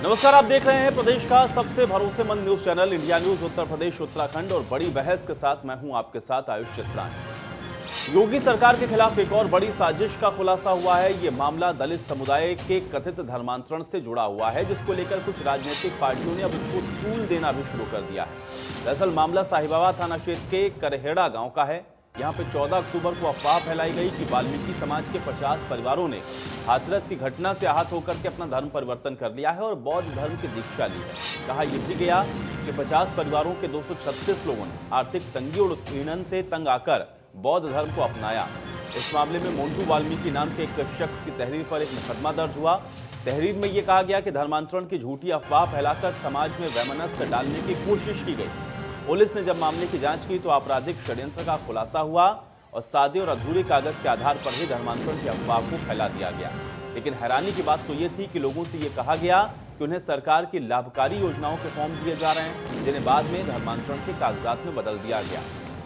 नमस्कार, आप देख रहे हैं प्रदेश का सबसे भरोसेमंद news channel India news Uttar Pradesh Uttarakhand और बड़ी बहस के साथ मैं हूं आपके साथ आयुष चित्रांश। योगी सरकार के खिलाफ एक और बड़ी साजिश का खुलासा हुआ है। ये मामला दलित समुदाय के कथित धर्मांतरण से जुड़ा हुआ है, जिसको लेकर कुछ राजनीतिक पार्टियों ने अब इसको तूल देना भी शुरू कर दिया है। दरअसल मामला साहिबाबाद थाना क्षेत्र के करहेड़ा गांव का है। यहाँ पे 14 अक्टूबर को अफवाह फैलाई गई कि वाल्मीकि समाज के 50 परिवारों ने हाथरस की घटना से आहत होकर के अपना धर्म परिवर्तन कर लिया है और बौद्ध धर्म की दीक्षा ली है। कहा यह भी गया कि 50 परिवारों के 236 लोगों ने आर्थिक तंगी और उत्पीड़न से तंग आकर बौद्ध धर्म को अपनाया। इस मामले में मोंटू वाल्मीकि नाम के एक शख्स की तहरीर पर एक मुकदमा दर्ज हुआ। तहरीर में यह कहा गया कि धर्मांतरण की झूठी अफवाह फैलाकर समाज में वैमनस्य डालने की कोशिश की गई। पुलिस ने जब मामले की जांच की तो आपराधिक षड्यंत्र का खुलासा हुआ और सादे और अधूरे कागज के आधार पर ही धर्मांतरण की अफवाह को फैला दिया गया। लेकिन हैरानी की बात तो ये थी कि लोगों से ये कहा गया कि उन्हें सरकार की लाभकारी योजनाओं के फॉर्म दिए जा रहे हैं, जिन्हें बाद में धर्मांतरण के कागजात में बदल दिया गया।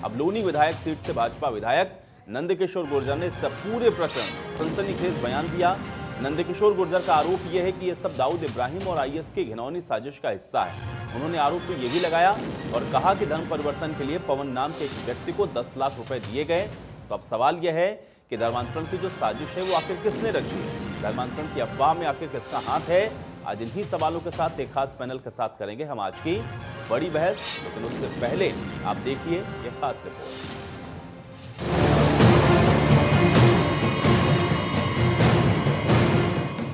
अब लोनी विधायक सीट से भाजपा विधायक नंदकिशोर गुर्जर ने इस पूरे प्रकरण सनसनीखेज बयान दिया। नंदकिशोर गुर्जर का आरोप यह है कि यह सब दाऊद इब्राहिम और आईएस की घिनौनी साजिश का हिस्सा है। उन्होंने आरोप तो यह भी लगाया और कहा कि धर्म परिवर्तन के लिए पवन नाम के एक व्यक्ति को 10 लाख रुपए दिए गए। तो अब सवाल यह है कि धर्मांतरण की जो साजिश है वो आखिर किसने रची है, धर्मांतरण की अफवाह में आखिर किसका हाथ है। आज इन्हीं सवालों के साथ एक खास पैनल के साथ करेंगे हम आज की बड़ी बहस। लेकिन उससे पहले आप देखिए ये खास रिपोर्ट।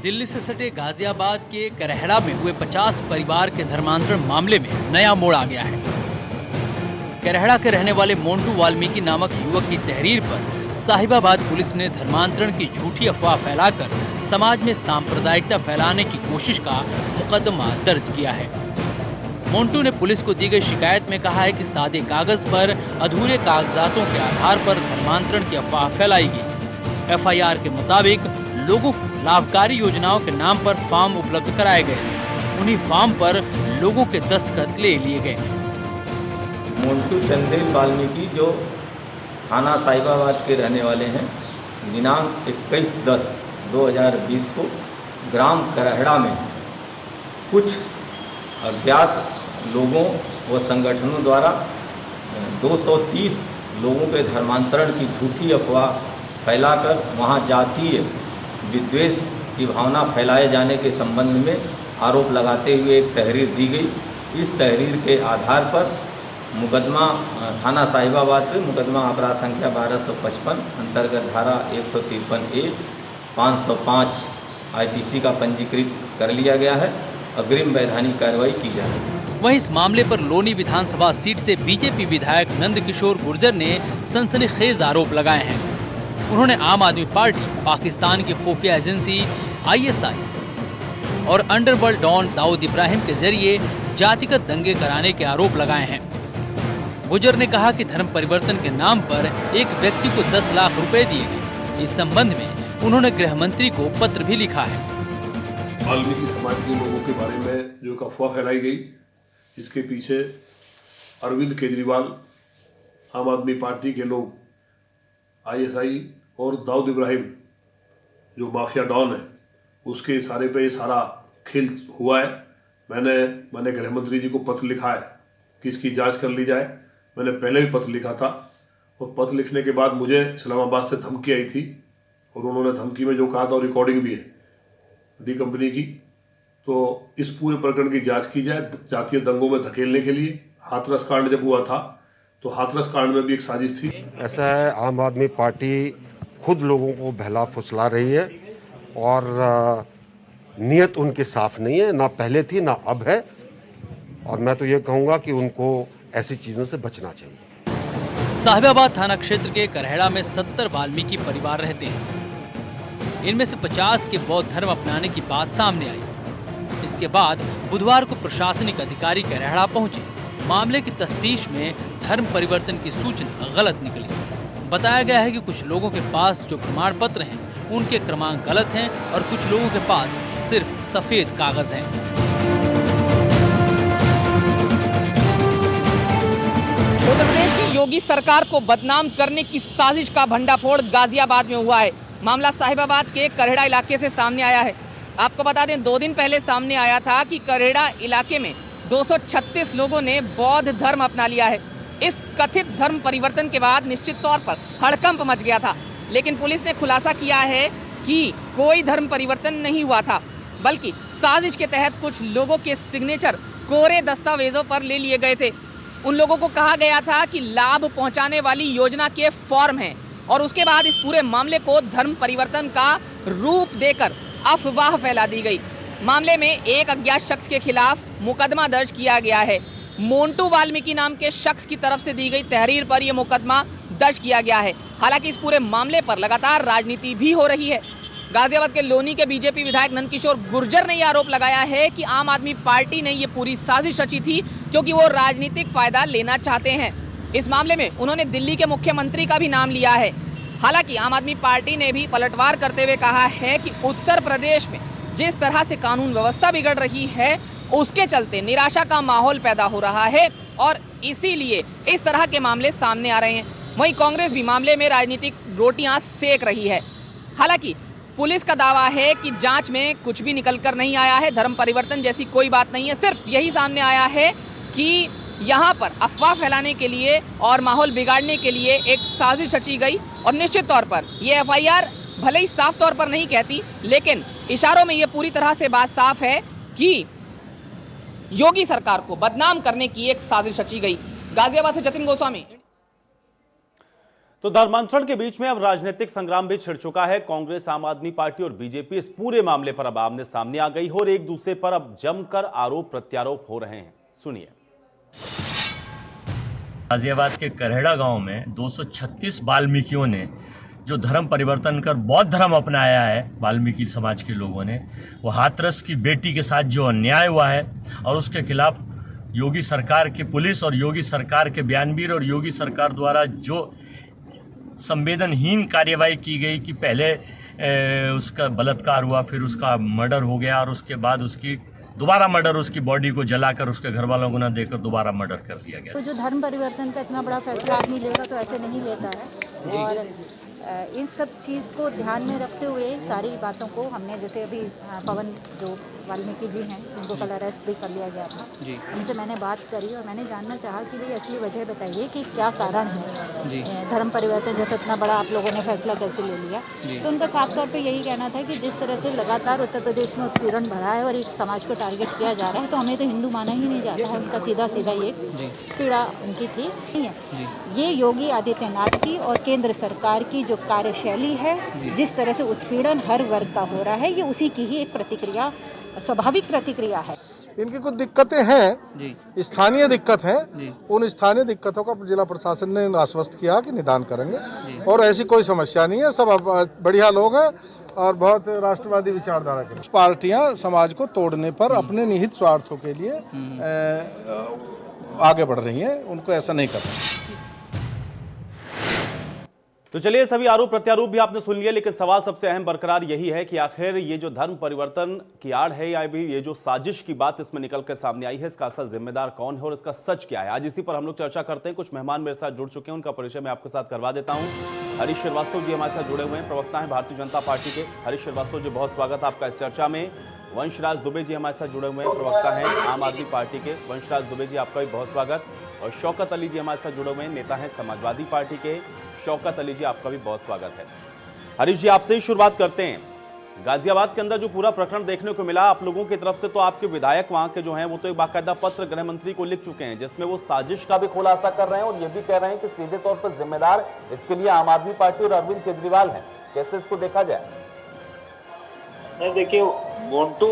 दिल्ली से सटे गाजियाबाद के करहेड़ा में हुए 50 परिवार के धर्मांतरण मामले में नया मोड़ आ गया है। करहेड़ा के रहने वाले मोंटू वाल्मीकि नामक युवक की तहरीर पर साहिबाबाद पुलिस ने धर्मांतरण की झूठी अफवाह फैलाकर समाज में सांप्रदायिकता फैलाने की कोशिश का मुकदमा दर्ज किया है। मोंटू ने पुलिस को दी गई शिकायत में कहा है कि सादे कागज पर अधूरे कागजातों के आधार पर धर्मांतरण की अफवाह फैलाई गई। एफआईआर के मुताबिक लोगों को लाभकारी योजनाओं के नाम पर फॉर्म उपलब्ध कराए गए। उन्हीं फॉर्म पर लोगों के दस्तखत ले लिए गए। मोंटू चंदेल वाल्मीकि जो थाना साहिबाबाद के रहने वाले हैं, दिनांक 21/10/2020 को ग्राम करहेड़ा में कुछ अज्ञात लोगों व संगठनों द्वारा 230 लोगों के धर्मांतरण की झूठी अफवाह फैलाकर वहां जातीय विद्वेष की भावना फैलाए जाने के संबंध में आरोप लगाते हुए एक तहरीर दी गई। इस तहरीर के आधार पर मुकदमा थाना साहिबाबाद पे मुकदमा अपराध संख्या 1255 अंतर्गत धारा 153A 505 आईपीसी का पंजीकृत कर लिया गया है। अग्रिम वैधानिक कार्रवाई की जा रही है। वहीं इस मामले पर लोनी विधानसभा सीट से बीजेपी विधायक नंदकिशोर गुर्जर ने सनसनीखेज आरोप लगाए हैं। उन्होंने आम आदमी पार्टी, पाकिस्तान की खुफिया एजेंसी ISI और अंडरवर्ल्ड डॉन दाऊद इब्राहिम के जरिए जातिगत दंगे कराने के आरोप लगाए हैं। गुर्जर ने कहा कि धर्म परिवर्तन के नाम पर एक व्यक्ति को 10 लाख रुपए दिए गए। इस संबंध में उन्होंने गृह मंत्री को पत्र भी लिखा है। वाल्मीकि समाज के लोगों के बारे में जो एक अफवाह फैलाई गई, इसके पीछे अरविंद केजरीवाल, आम आदमी पार्टी के लोग, ISI और दाऊद इब्राहिम जो माफिया डॉन है, उसके इशारे पे ये सारा खेल हुआ है। मैंने गृह मंत्री जी को पत्र लिखा है कि इसकी जांच कर ली जाए। मैंने पहले भी पत्र लिखा था और पत्र लिखने के बाद मुझे इस्लामाबाद से धमकी आई थी और उन्होंने धमकी में जो कहा था, रिकॉर्डिंग भी है डी कंपनी की। तो इस पूरे प्रकरण की जांच की जाए जातीय दंगों में धकेलने के लिए। हाथरस कांड जब हुआ था तो हाथरस कांड में भी एक साजिश थी। ऐसा है, आम आदमी पार्टी खुद लोगों को बहला फुसला रही है और नीयत उनकी साफ नहीं है, ना पहले थी ना अब है। और मैं तो ये कहूंगा कि उनको ऐसी चीजों से बचना चाहिए। साहिबाबाद थाना क्षेत्र के करहेड़ा में 70 वाल्मीकि परिवार रहते हैं। इनमें से 50 के बौद्ध धर्म अपनाने की बात सामने आई। इसके बाद बुधवार को प्रशासनिक अधिकारी करहेड़ा पहुंचे। मामले की तफ्तीश में धर्म परिवर्तन की सूचना गलत निकली। बताया गया है कि कुछ लोगों के पास जो प्रमाण पत्र हैं उनके क्रमांक गलत हैं और कुछ लोगों के पास सिर्फ सफेद कागज हैं। उत्तर प्रदेश की योगी सरकार को बदनाम करने की साजिश का भंडाफोड़ गाजियाबाद में हुआ है। मामला साहिबाबाद के करहेड़ा इलाके से सामने आया है। आपको बता दें 2 दिन पहले सामने आया था कि करेड़ा इलाके में 236 लोगों ने बौद्ध धर्म अपना लिया है। इस कथित धर्म परिवर्तन के बाद निश्चित तौर पर हड़कंप मच गया था, लेकिन पुलिस ने खुलासा किया है कि कोई धर्म परिवर्तन नहीं हुआ था, बल्कि साजिश के तहत कुछ लोगों के सिग्नेचर कोरे दस्तावेजों पर ले लिए गए थे। उन लोगों को कहा गया था कि लाभ पहुंचाने वाली योजना के फॉर्म हैं और उसके बाद इस पूरे मामले को धर्म परिवर्तन का रूप देकर अफवाह फैला दी गई। मामले में एक अज्ञात शख्स के खिलाफ मुकदमा दर्ज किया गया है। मोंटू वाल्मीकि नाम के शख्स की तरफ से दी गई तहरीर पर यह मुकदमा दर्ज किया गया है। हालांकि इस पूरे मामले पर लगातार राजनीति भी हो रही है। गाजियाबाद के लोनी के बीजेपी विधायक नंदकिशोर गुर्जर ने यह आरोप लगाया है कि आम आदमी पार्टी ने ये पूरी साजिश रची थी क्योंकि वो राजनीतिक फायदा लेना चाहते हैं। इस मामले में उन्होंने दिल्ली के मुख्यमंत्री का भी नाम लिया है। हालांकि आम आदमी पार्टी ने भी पलटवार करते हुए कहा है कि उत्तर प्रदेश में जिस तरह से कानून व्यवस्था बिगड़ रही है उसके चलते निराशा का माहौल पैदा हो रहा है और इसीलिए इस तरह के मामले सामने आ रहे हैं। वहीं कांग्रेस भी मामले में राजनीतिक रोटियां सेक रही है। हालांकि पुलिस का दावा है कि जांच में कुछ भी निकलकर नहीं आया है, धर्म परिवर्तन जैसी कोई बात नहीं है। सिर्फ यही सामने आया है कि यहां पर अफवाह फैलाने के लिए और माहौल बिगाड़ने के लिए एक साजिश रची गई और निश्चित तौर पर ये एफआईआर भले ही साफ तौर पर नहीं कहती, लेकिन इशारों में ये पूरी तरह से बात साफ है कि योगी सरकार को बदनाम करने की एक साजिश रची गई। गाजियाबाद से जतिन गोस्वामी। तो धर्मांतरण के बीच में अब राजनीतिक संग्राम भी छिड़ चुका है। कांग्रेस, आम आदमी पार्टी और बीजेपी इस पूरे मामले पर अब आमने सामने आ गई है और एक दूसरे पर अब जमकर आरोप प्रत्यारोप हो रहे हैं। सुनिए। गाजियाबाद के करेड़ा गांव में 236 वाल्मीकियों ने जो धर्म परिवर्तन कर बौद्ध धर्म अपनाया है, वाल्मीकि समाज के लोगों ने, वो हाथरस की बेटी के साथ जो अन्याय हुआ है और उसके खिलाफ योगी सरकार की पुलिस और योगी सरकार के बयानवीर और योगी सरकार द्वारा जो संवेदनहीन कार्यवाही की गई कि पहले उसका बलात्कार हुआ, फिर उसका मर्डर हो गया और उसके बाद उसकी दोबारा मर्डर, उसकी बॉडी को जलाकर उसके घर वालों को न देकर दोबारा मर्डर कर दिया गया। तो जो धर्म परिवर्तन का इतना बड़ा फैसला आदमी लेगा तो ऐसे नहीं लेता है और इन सब चीज़ को ध्यान में रखते हुए सारी बातों को हमने, जैसे अभी पवन जो वाल्मीकि जी हैं उनको कल अरेस्ट भी कर लिया गया था, उनसे मैंने बात करी और मैंने जानना चाहा कि भाई असली वजह बताइए कि क्या कारण है धर्म परिवर्तन जैसा इतना बड़ा आप लोगों ने फैसला कैसे ले लिया। तो उनका साफ तौर पर यही कहना था कि जिस तरह से लगातार उत्तर प्रदेश में उत्पीड़न बढ़ा है और एक समाज को टारगेट किया जा रहा है तो हमें तो हिंदू माना ही नहीं जाता है। उनका सीधा सीधा ये पीड़ा उनकी थी नहीं है। ये योगी आदित्यनाथ की और केंद्र सरकार की जो कार्यशैली है, जिस तरह से उत्पीड़न हर वर्ग का हो रहा है, ये उसी की ही एक प्रतिक्रिया, स्वाभाविक प्रतिक्रिया है। इनकी कुछ दिक्कतें हैं, स्थानीय दिक्कत है, उन स्थानीय दिक्कतों का जिला प्रशासन ने आश्वस्त किया कि निदान करेंगे और ऐसी कोई समस्या नहीं है। सब बढ़िया लोग हैं और बहुत राष्ट्रवादी विचारधारा के। पार्टियां समाज को तोड़ने पर अपने निहित स्वार्थों के लिए आगे बढ़ रही हैं, उनको ऐसा नहीं करना। तो चलिए, सभी आरोप प्रत्यारोप भी आपने सुन लिया, लेकिन सवाल सबसे अहम बरकरार यही है कि आखिर ये जो धर्म परिवर्तन की आड़ है या भी ये जो साजिश की बात इसमें निकल कर सामने आई है, इसका असल जिम्मेदार कौन है और इसका सच क्या है। आज इसी पर हम लोग चर्चा करते हैं। कुछ मेहमान मेरे साथ जुड़ चुके हैं, उनका परिचय मैं आपके साथ करवा देता हूं। हरीश श्रीवास्तव जी हमारे साथ जुड़े हुए हैं, प्रवक्ता हैं भारतीय जनता पार्टी के। हरीश श्रीवास्तव जी, बहुत स्वागत आपका इस चर्चा में। वंशराज दुबे जी हमारे साथ जुड़े हुए हैं, प्रवक्ता हैं आम आदमी पार्टी के। वंशराज दुबे जी, आपका भी बहुत स्वागत। और शौकत अली जी हमारे साथ जुड़े हुए हैं, नेता हैं समाजवादी पार्टी के। शौकत अली जी, आपका भी बहुत स्वागत है। हरीश जी, आपसे ही शुरुआत करते हैं। गाजियाबाद के अंदर जो पूरा प्रकरण देखने को मिला आप लोगों की तरफ से, तो आपके विधायक वहां के जो हैं वो तो एक बाकायदा पत्र गृह मंत्री को लिख चुके हैं जिसमें वो साजिश का भी खुलासा कर रहे हैं और ये भी कह रहे हैं कि सीधे तौर पर जिम्मेदार इसके लिए आम आदमी पार्टी और अरविंद केजरीवाल हैं। कैसे इसको देखा जाए? देखिए, मोंटू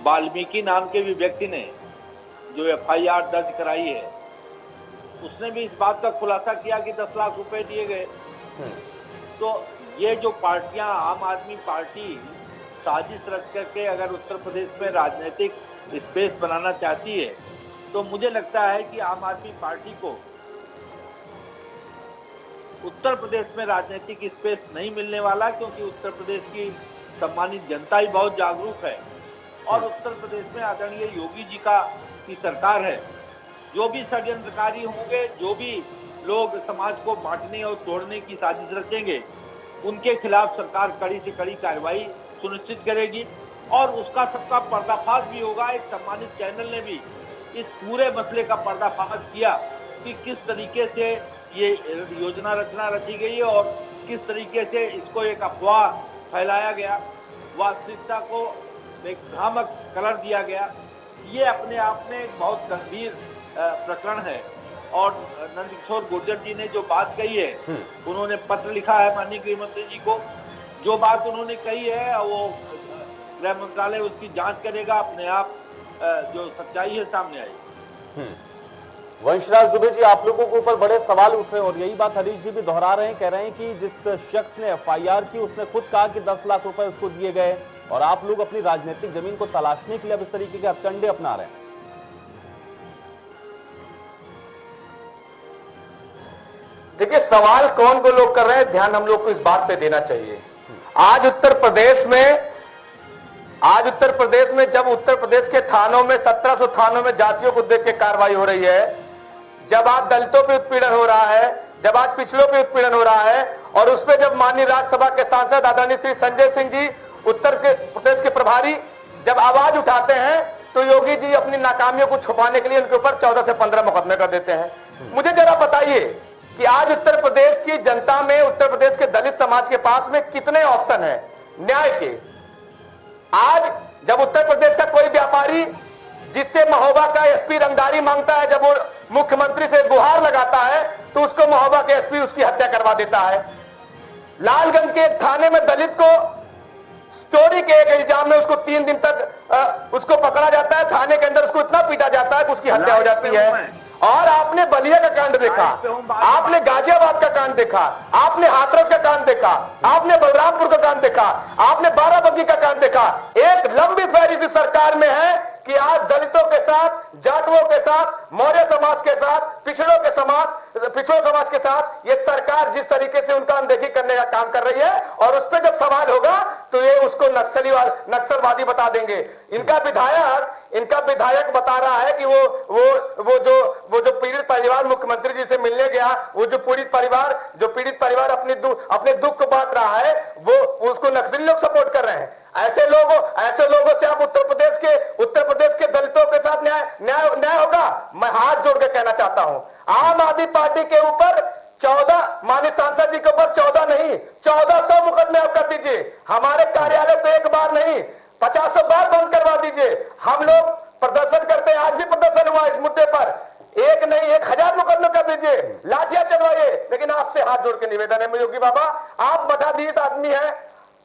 वाल्मीकि नाम के भी व्यक्ति ने जो एफआईआर दर्ज कराई है, उसने भी इस बात का खुलासा किया कि 10 लाख रुपए दिए गए। तो ये जो पार्टियां, आम आदमी पार्टी साजिश रच करके अगर उत्तर प्रदेश में राजनीतिक स्पेस बनाना चाहती है, तो मुझे लगता है कि आम आदमी पार्टी को उत्तर प्रदेश में राजनीतिक स्पेस नहीं मिलने वाला, क्योंकि उत्तर प्रदेश की सम्मानित जनता ही बहुत जागरूक है और उत्तर प्रदेश में आदरणीय योगी जी की सरकार है। जो भी षड्यंत्रकारी होंगे, जो भी लोग समाज को बांटने और तोड़ने की साजिश रचेंगे, उनके खिलाफ सरकार कड़ी से कड़ी कार्रवाई सुनिश्चित करेगी। और उसका सबका पर्दाफाश भी होगा। एक सम्मानित चैनल ने भी इस पूरे मसले का पर्दाफाश किया कि किस तरीके से ये योजना रचना रची गई है और किस तरीके से इसको एक अफवाह फैलाया गया, वास्तविकता को एक भ्रामक कलर दिया गया। ये अपने आप में एक बहुत गंभीर प्रकरण है। और नंदकिशोर गुर्जर जी ने जो बात कही है, उन्होंने पत्र लिखा है माननीय गृह मंत्री जी को। जो बात उन्होंने कही है वो गृह मंत्रालय उसकी जांच करेगा, अपने आप जो सच्चाई है सामने आएगी। वंशराज दुबे जी, आप लोगों के ऊपर बड़े सवाल उठ रहे हैं और यही बात हरीश जी भी दोहरा रहे हैं। कह रहे हैं कि जिस शख्स ने एफआईआर की उसने खुद कहा कि 10 लाख रुपए उसको दिए गए और आप लोग अपनी राजनीतिक जमीन को तलाशने के लिए अब इस तरीके के हथकंडे अपना रहे हैं। देखिए, सवाल कौन को लोग कर रहे हैं, ध्यान हम लोग को इस बात पे देना चाहिए। आज उत्तर प्रदेश में जब उत्तर प्रदेश के थानों में 1700 थानों में जातियों को देख के कार्रवाई हो रही है, जब आज दलितों पे उत्पीड़न हो रहा है, जब आज पिछड़ों पे उत्पीड़न हो रहा है, और उसमें जब माननीय राज्यसभा के सांसद आदरणीय श्री संजय सिंह जी उत्तर प्रदेश के प्रभारी जब आवाज उठाते हैं, तो योगी जी अपनी नाकामियों को छुपाने के लिए उनके ऊपर 14 से 15 मुकदमे कर देते हैं। मुझे जरा बताइए कि आज उत्तर प्रदेश की जनता में, उत्तर प्रदेश के दलित समाज के पास में कितने ऑप्शन है न्याय के। आज जब उत्तर प्रदेश का कोई व्यापारी जिससे महोबा का एसपी रंगदारी मांगता है, जब वो मुख्यमंत्री से गुहार लगाता है, तो उसको महोबा के एसपी उसकी हत्या करवा देता है। लालगंज के एक थाने में दलित को चोरी के एक इल्जाम में उसको 3 दिन तक उसको पकड़ा जाता है, थाने के अंदर उसको इतना पीटा जाता है कि उसकी हत्या हो जाती है। और आपने बलिया का कांड देखा, आपने गाजियाबाद का कांड देखा, आपने हाथरस का कांड देखा, आपने बलरामपुर का कांड देखा, आपने बाराबंकी का कांड देखा। एक लंबी फहरिस्त सरकार में है कि आज दलितों के साथ, जाटवों के साथ, मौर्य समाज के साथ, पिछड़ों समाज के साथ ये सरकार जिस तरीके से उनका अनदेखी करने का काम कर रही है, और उस पर जब सवाल होगा तो ये उसको नक्सलवादी बता देंगे। इनका विधायक बता रहा है कि वो जो पीड़ित परिवार मुख्यमंत्री जी से मिलने गया, वो जो पीड़ित परिवार अपने दुख को बांट रहा है, वो उसको नक्सली लोग सपोर्ट कर रहे हैं। ऐसे लोगों से आप उत्तर प्रदेश के दलितों के साथ न्याय होगा। मैं हाथ जोड़ के कहना चाहता हूं, आम आदमी पार्टी के ऊपर 14 माननीय सांसद जी के ऊपर 14 नहीं 1400 मुकदमे आप कर दीजिए। हमारे कार्यालय पे एक बार नहीं 50 बार बंद करवा दीजिए। हम लोग प्रदर्शन करते हैं, आज भी प्रदर्शन हुआ इस मुद्दे पर, एक नहीं 1000 मुकदमे कर दीजिए, लाठियां चलवाइए। लेकिन आपसे हाथ जोड़ के निवेदन है योगी बाबा, आप मठाधीश आदमी हैं,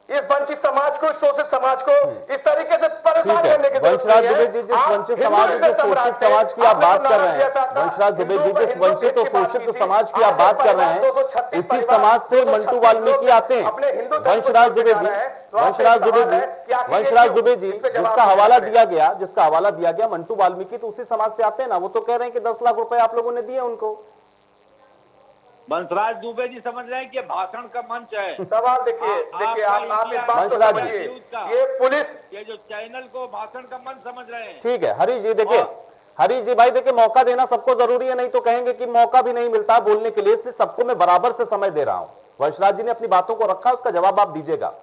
इस वंचित समाज को, शोषित समाज को इस तरीके से परेशान करने की वंशराज दुबे जी, जिस वंचित समाज, जो शोषित समाज की आप बात कर रहे हैं, वंशराज दुबे जी, जिस वंचित और शोषित समाज की आप बात कर रहे हैं, इसी समाज से मंटू वाल्मीकि आते हैं। वंशराज दुबे जी, जिसका हवाला दिया गया मंटू वाल्मीकि, तो उसी समाज से आते हैं ना। वो तो कह रहे हैं कि 10 लाख रुपए आप लोगों ने दिए उनको। वंशराज दुबे जी समझ रहे हैं कि भाषण का मंच है। सवाल देखिए आप इस बात को समझिए, ये पुलिस, ये जो चैनल को भाषण का मंच समझ रहे हैं। ठीक है हरीश जी, देखिए हरीश जी भाई, देखिए मौका देना सबको जरूरी है, नहीं तो कहेंगे कि मौका भी नहीं मिलता बोलने के लिए, इसलिए सबको मैं बराबर से समय दे रहा हूं। वंशराज जी ने अपनी बातों को रखा, उसका जवाब आप दीजिएगा।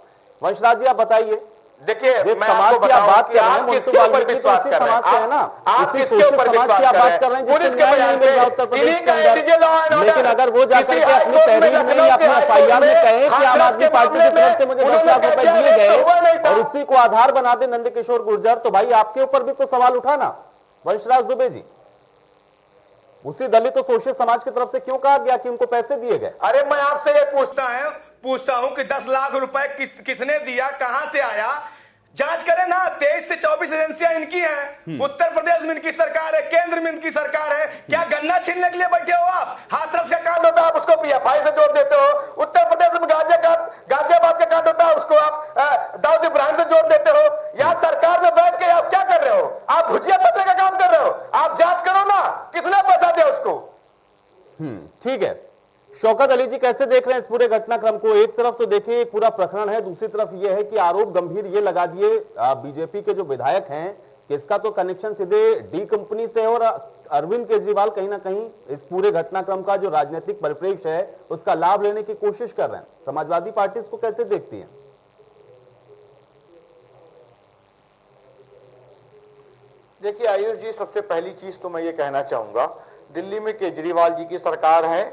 वंशराज जी आप बताइए, देखिए जिस समाज की आप बात कर रहे हैं, किसके ऊपर विश्वास कर रहे हैं? समाज है ना, आप किसके ऊपर विश्वास कर रहे हैं? पुलिस के बयान पे उत्तर प्रदेश के अंदर। लेकिन अगर वो जाकर के अपनी तहरीर में या अपने एफआईआर में कहे कि आम आदमी पार्टी की तरफ से मुझे 10 लाख रुपए दिए गए और उसी को आधार बना दे नंदकिशोर गुर्जर, तो भाई आपके ऊपर भी तो सवाल उठाना। वंशराज दुबे जी, उसी दलित और शोषित समाज की तरफ से क्यों कहा गया कि उनको पैसे दिए गए? अरे मैं आपसे ये पूछता हूं कि 10 लाख रुपए किसने दिया, कहां से आया? जांच करें ना। 23 से 24 एजेंसियां इनकी हैं, उत्तर प्रदेश में इनकी सरकार है, केंद्र में इनकी सरकार है। क्या गन्ना छीनने के लिए बैठे हो आप? हाथरस का कांड होता है, आप उसको पीएफआई से जोड़ देते हो। उत्तर प्रदेश में गाजियाबाद का कांड होता है, उसको आप दाऊद इब्राहिम से जोड़ देते हो। यहाँ सरकार में बैठ के आप क्या कर रहे हो? आप भुजिया पत्रे का काम कर रहे हो। आप जांच करो ना, किसने पैसा दिया उसको। ठीक है, शौकत अली जी कैसे देख रहे हैं इस पूरे घटनाक्रम को? एक तरफ तो देखिए पूरा प्रकरण है, दूसरी तरफ यह है कि आरोप गंभीर ये लगा दिए बीजेपी के जो विधायक हैं कि इसका तो कनेक्शन सीधे डी कंपनी से है और अरविंद केजरीवाल कहीं ना कहीं इस पूरे घटनाक्रम का जो राजनीतिक परिप्रेक्ष्य है उसका लाभ लेने की कोशिश कर रहे हैं। समाजवादी पार्टी इसको कैसे देखती है? देखिए आयुष जी, सबसे पहली चीज तो मैं ये कहना चाहूंगा, दिल्ली में केजरीवाल जी की सरकार है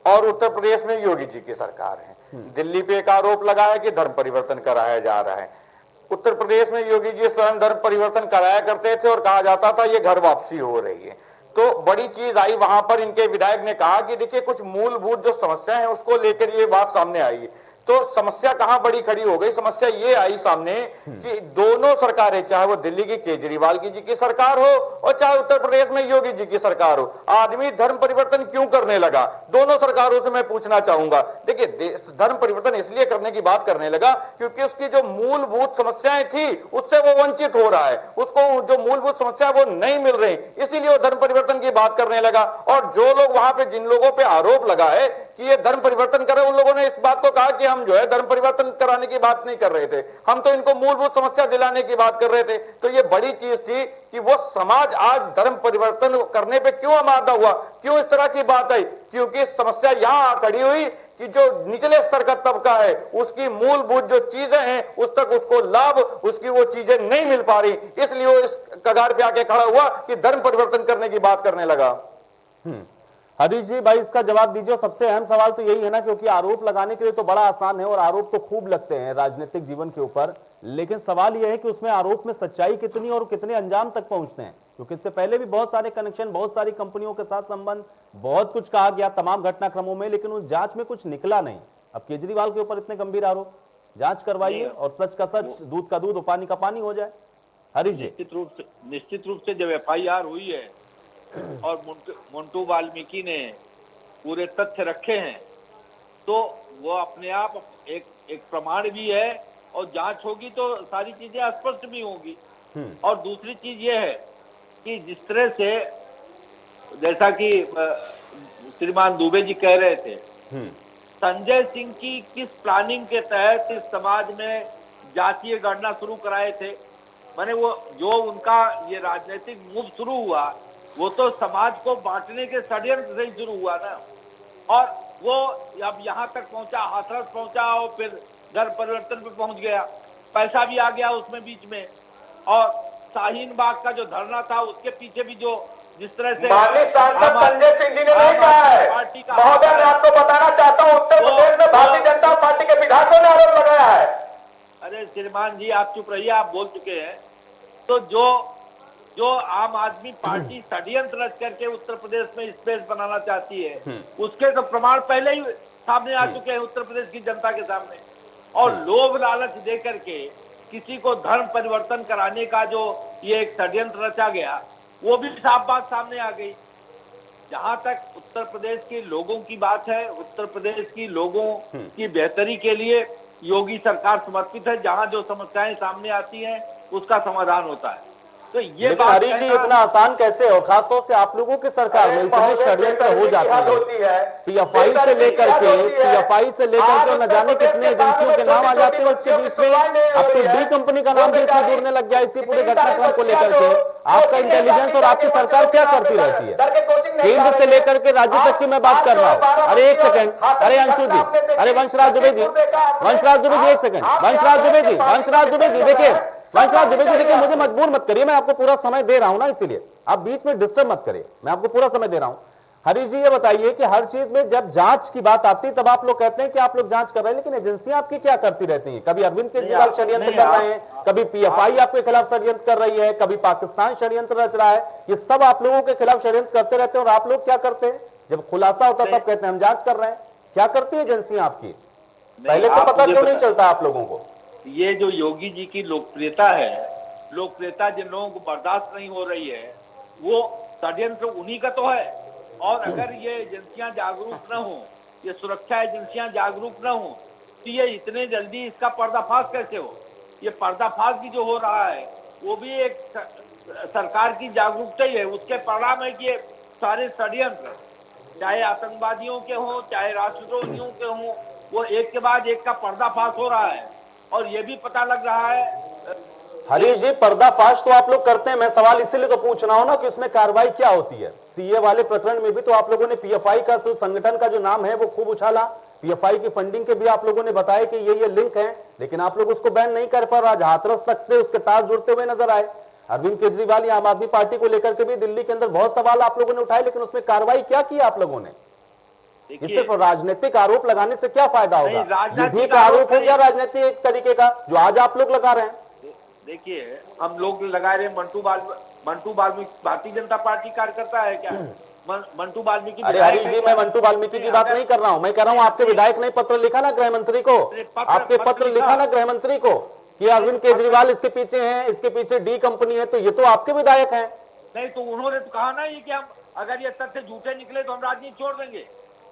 और उत्तर प्रदेश में योगी जी की सरकार है। दिल्ली पे एक आरोप लगा है कि धर्म परिवर्तन कराया जा रहा है। उत्तर प्रदेश में योगी जी स्वयं धर्म परिवर्तन कराया करते थे और कहा जाता था ये घर वापसी हो रही है। तो बड़ी चीज आई, वहां पर इनके विधायक ने कहा कि देखिए कुछ मूलभूत जो समस्या है उसको लेकर ये बात सामने आई। तो समस्या कहां बड़ी खड़ी हो गई, समस्या ये आई सामने कि दोनों सरकारें, चाहे वो दिल्ली की केजरीवाल जी की सरकार हो और चाहे उत्तर प्रदेश में योगी जी की सरकार हो, आदमी धर्म परिवर्तन क्यों करने लगा, दोनों सरकारों से मैं पूछना चाहूंगा। देखिए धर्म परिवर्तन इसलिए करने की बात करने लगा क्योंकि उसकी जो मूलभूत समस्याएं थी उससे वो वंचित हो रहा है, उसको जो मूलभूत समस्या वो नहीं मिल रही, इसीलिए वो धर्म परिवर्तन की बात करने लगा। और जो लोग वहां पे, जिन लोगों पे आरोप लगा है कि ये धर्म परिवर्तन करे, उन लोगों ने इस बात को कहा कि हम जो है धर्म परिवर्तन कराने की बात नहीं कर रहे थे, हम तो इनको मूलभूत समस्या दिलाने की बात कर रहे थे। तो ये बड़ी चीज थी कि वो समाज आज धर्म परिवर्तन करने पे क्यों आमादा हुआ, क्यों इस तरह की बात आई, क्योंकि समस्या यहां खड़ी हुई कि जो निचले स्तर का तबका है उसकी मूलभूत जो चीजें हैं उस तक उसको लाभ, उसकी वो चीजें नहीं मिल पा रही, इसलिए वो इस कगार पे आके खड़ा हुआ कि धर्म परिवर्तन करने की बात करने लगा। हरीश जी भाई इसका जवाब दीजिए। सबसे अहम सवाल तो यही है ना, क्योंकि आरोप लगाने के लिए तो बड़ा आसान है और आरोप तो खूब लगते हैं राजनीतिक जीवन के ऊपर, लेकिन सवाल यह है कि उसमें आरोप में सच्चाई कितनी और कितने अंजाम तक पहुंचते हैं, क्योंकि इससे पहले भी बहुत सारे कनेक्शन, बहुत सारी कंपनियों के साथ संबंध, बहुत कुछ कहा गया तमाम घटनाक्रमों में, लेकिन उस जांच में कुछ निकला नहीं। अब केजरीवाल के ऊपर इतने गंभीर आरोप, जांच करवाइए और सच का सच, दूध का दूध और पानी का पानी हो जाए। हरीश जी, निश्चित रूप से जब FIR हुई है और मोंटू वाल्मीकि ने पूरे तथ्य रखे हैं तो वो अपने आप एक प्रमाण भी है और जांच होगी तो सारी चीजें स्पष्ट भी होंगी। और दूसरी चीज ये है कि जिस तरह से, जैसा कि श्रीमान दुबे जी कह रहे थे, संजय सिंह की किस प्लानिंग के तहत इस समाज में जातीय गणना शुरू कराए थे, माने वो जो उनका ये राजनीतिक मूव शुरू हुआ वो तो समाज को बांटने के षड्यंत्र से ही शुरू हुआ ना, और वो अब यहाँ तक पहुंचा, हाथरस पहुंचा और फिर धर्म परिवर्तन पे पहुंच गया, पैसा भी आ गया उसमें बीच में। और शाहीन बाग का जो धरना था उसके पीछे भी जो जिस तरह से माननीय सांसद संजय सिंह जी ने नहीं कहा है, महोदय मैं आपको बताना चाहता हूँ उत्तर प्रदेश में भारतीय जनता पार्टी के विधायकों ने आरोप लगाया है। अरे श्रीमान जी आप चुप रहिए, आप बोल चुके हैं। तो जो आम आदमी पार्टी षड्यंत्र रच करके उत्तर प्रदेश में स्पेस बनाना चाहती है उसके तो प्रमाण पहले ही सामने आ चुके हैं उत्तर प्रदेश की जनता के सामने। और लोभ लालच दे करके किसी को धर्म परिवर्तन कराने का जो ये एक षड्यंत्र रचा गया वो भी साफ बात सामने आ गई। जहां तक उत्तर प्रदेश के लोगों की बात है, उत्तर प्रदेश की लोगों की बेहतरी के लिए योगी सरकार समर्पित है। जहां जो समस्याएं सामने आती हैं उसका समाधान होता है। तो ये बात जी इतना आसान कैसे, और खासतौर से आप लोगों की सरकार में इतने षड्यंत्र हो जाते हैं, PFI से लेकर के न जाने कितने एजेंसियों के नाम आ जाते हैं, उसके बीच में अब तो डी कंपनी का नाम भी इसमें जुड़ने लग गया इसी पूरे घटनाक्रम को लेकर के। आपका इंटेलिजेंस और आपकी सरकार क्या करती रहती है, केंद्र से लेकर के राज्य तक की मैं बात कर रहा हूँ। अरे एक सेकंड, अरे अंशु जी, अरे वंशराज दुबे जी एक सेकंड, वंशराज दुबे जी देखिए, वंशराज दुबे जी देखिए, मुझे मजबूर मत करिए, मैं आपको पूरा समय दे रहा हूं ना, इसीलिए आप बीच में डिस्टर्ब मत करिए, मैं आपको पूरा समय दे रहा हूं। हरीश जी ये बताइए कि हर चीज में जब जांच की बात आती है तब आप लोग कहते हैं कि आप लोग जांच कर रहे हैं, लेकिन एजेंसियां आपकी क्या करती रहती हैं? कभी अरविंद केजरीवाल षड्यंत्र कर रहे हैं, कभी PFI आपके खिलाफ षड्यंत्र कर रही है, कभी पाकिस्तान षड्यंत्र रच रहा है, ये सब आप लोगों के खिलाफ षड्यंत्र करते रहते हैं। और आप लोग क्या करते हैं जब खुलासा होता है तब कहते हैं हम जांच कर रहे हैं? क्या करती है एजेंसियां आपकी, पहले से पता क्यों नहीं चलता आप लोगों को? ये जो योगी जी की लोकप्रियता है, लोकप्रियता जिन लोगों को बर्दाश्त नहीं हो रही है वो षड्यंत्र उन्हीं का तो है। और अगर ये एजेंसियां जागरूक न हो, ये सुरक्षा एजेंसियां जागरूक न हो तो ये इतने जल्दी इसका पर्दाफाश कैसे हो? ये पर्दाफाश भी जो हो रहा है वो भी एक सरकार की जागरूकता ही है। उसके परिणाम है कि ये सारे षड्यंत्र चाहे आतंकवादियों के हों चाहे राष्ट्रद्रोहियों के हों, वो एक के बाद एक का पर्दाफाश हो रहा है। और ये भी पता लग रहा है। हरीश जी पर्दाफाश तो आप लोग करते हैं, मैं सवाल इसीलिए तो पूछ रहा हूं ना कि उसमें कार्रवाई क्या होती है। CA वाले प्रकरण में भी तो आप लोगों ने PFI का संगठन का जो नाम है वो खूब उछाला, PFI की फंडिंग के भी आप लोगों ने बताया कि ये लिंक है, लेकिन आप लोग उसको बैन नहीं कर पा रहे। आज हाथरस तक से उसके तार जुड़ते हुए नजर आए। अरविंद केजरीवाल या आम आदमी पार्टी को लेकर के भी दिल्ली के अंदर बहुत सवाल आप लोगों ने उठाए, लेकिन उसमें कार्रवाई क्या की आप लोगों ने? इस सिर्फ राजनीतिक आरोप लगाने से क्या फायदा होगा? ये भी एक आरोप हो गया राजनीतिक एक तरीके का, जो आज आप लोग लगा रहे हैं। देखिए, हम लोग लगा रहे हैं मंटू वाल्मीकि भारतीय जनता पार्टी कार्यकर्ता है क्या? मंटू वाल्मीकि? अरे हरीश जी, मैं मंटू वाल्मीकि की बात नहीं कर रहा हूं, मैं कह रहा हूं आपके विधायक ने पत्र लिखा ना गृह मंत्री को, आपके पत्र लिखा ना गृह मंत्री को कि अरविंद केजरीवाल इसके पीछे हैं, इसके पीछे डी कंपनी है, तो ये तो आपके विधायक हैं। नहीं तो उन्होंने तो कहा ना ये कि हम अगर ये तथ्य झूठे निकले तो हम राजनीति छोड़ देंगे,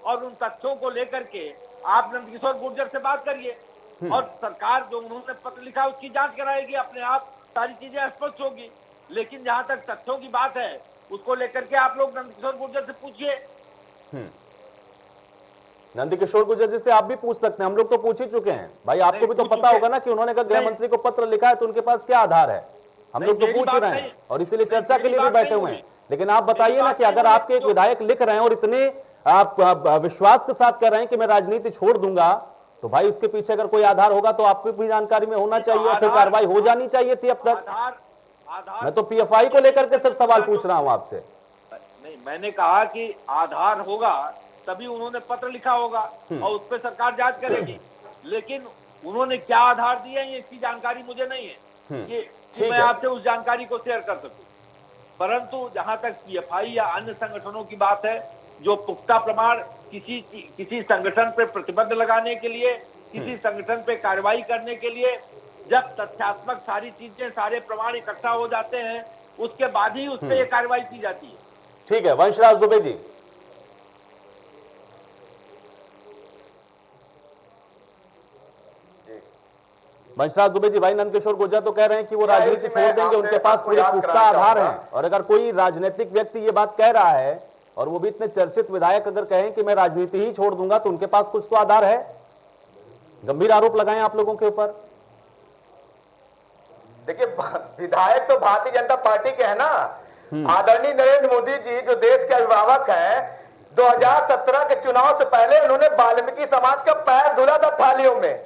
और उन तथ्यों को लेकर के आप नंदकिशोर गुर्जर से बात करिए, और सरकार जो उन्होंने पत्र लिखा उसकी जांच कराएगी, अपने आप सारी चीजें स्पष्ट होगी। लेकिन जहां तक तथ्यों की बात है उसको लेकर के आप लोग नंदकिशोर गुर्जर से पूछिए। नंदकिशोर गुर्जर जी से आप भी पूछ सकते हैं, हम लोग तो पूछ ही चुके हैं भाई, आपको भी तो पता होगा ना कि उन्होंने अगर गृह मंत्री को पत्र लिखा है तो उनके पास क्या आधार है, हम लोग तो पूछ ही रहे हैं और इसीलिए चर्चा के लिए भी बैठे हुए हैं। लेकिन आप बताइए ना कि अगर आपके एक विधायक लिख रहे हैं और इतने आप विश्वास के साथ कह रहे हैं कि मैं राजनीति छोड़ दूंगा, तो भाई उसके पीछे अगर कोई आधार होगा तो आपकी भी जानकारी में होना चाहिए और फिर कार्रवाई हो जानी चाहिए थी अब तक। मैं तो पीएफआई को लेकर के सिर्फ सवाल पूछ रहा हूं आपसे। नहीं, मैंने कहा कि आधार होगा तभी उन्होंने पत्र लिखा होगा और उस पर सरकार जांच करेगी, लेकिन उन्होंने क्या आधार दिए हैं इसकी जानकारी मुझे नहीं है कि मैं आपसे उस जानकारी को शेयर कर सकूं। परंतु जहां तक पीएफआई या अन्य संगठनों की बात है, जो पुख्ता प्रमाण किसी संगठन पे प्रतिबंध लगाने के लिए, किसी संगठन पे कार्रवाई करने के लिए, जब तथ्यात्मक सारी चीजें, सारे प्रमाण इकट्ठा हो जाते हैं, उसके बाद ही उस पर यह कार्रवाई की जाती है। ठीक है, वंशराज दुबे जी। वंशराज दुबे जी, भाई नंदकिशोर गुर्जर तो कह रहे हैं कि वो राजनीति छोड़ देंगे, उनके पास पूरे पुख्ता आधार हैं, और अगर कोई राजनीतिक व्यक्ति ये बात कह रहा है और वो भी इतने चर्चित विधायक अगर कहें कि मैं राजनीति ही छोड़ दूंगा, तो उनके पास कुछ तो आधार है। गंभीर आरोप लगाएं आप लोगों के ऊपर। देखिए, विधायक तो भारतीय जनता पार्टी के हैं ना। आदरणीय नरेंद्र मोदी जी जो देश के अभिभावक हैं, 2017 के चुनाव से पहले उन्होंने वाल्मीकि समाज का पैर धुला था थालियों में।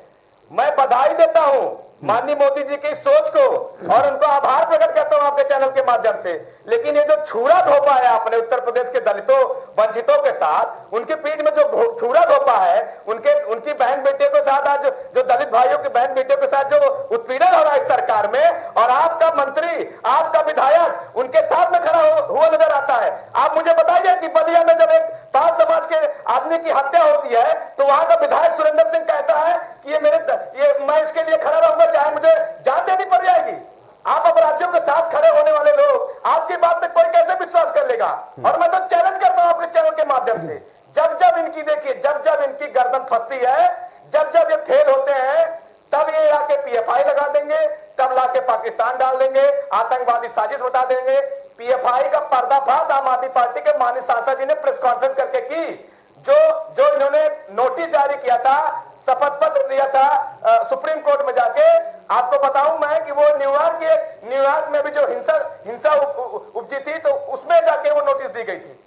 मैं बधाई देता हूं माननीय मोदी जी की सोच को और उनको आभार प्रकट करता हूं आपके चैनल के माध्यम से। लेकिन ये जो छुरा धोपा है आपने उत्तर प्रदेश के दलितों वंचितों के साथ, उनकी पीठ में जो छुरा धोपा है, उनकी बहन बेटियों के साथ, आज जो दलित भाइयों की बहन बेटियों के साथ जो उत्पीड़न हो रहा है इस सरकार में, और आपका मंत्री, आपका विधायक उनके साथ में खड़ा हुआ नजर आता है। आप मुझे बताइए कि बलिया में जब एक पाल समाज के आदमी की हत्या होती है तो वहां का विधायक सुरेंद्र सिंह कहता है कि मैं इसके लिए खड़ा रहूंगा चाहे मुझे जान देनी पड़ जाएगी। आप अपराधियों के साथ खड़े होने वाले लोग, आपकी बात पे कोई कैसे विश्वास कर लेगा? और मैं तो चैलेंज करता हूं आपके चैनल के माध्यम से, जब जब इनकी देखिए, जब जब इनकी गर्दन फंसती है, जब जब ये फेल होते हैं, तब ये आके पीएफआई लगा देंगे, तब लाके पाकिस्तान डाल देंगे, आतंकवादी साजिश बता देंगे। पीएफआई का पर्दाफाश आम आदमी पार्टी के माननीय सांसद जी ने प्रेस कॉन्फ्रेंस करके की। जो इन्होंने नोटिस जारी किया था, शपथ पत्र दिया था सुप्रीम कोर्ट में जाके, आपको बताऊं मैं कि वो न्यूयॉर्क में भी जो हिंसा उपजी थी, तो उसमें जाके वो नोटिस दी गई थी।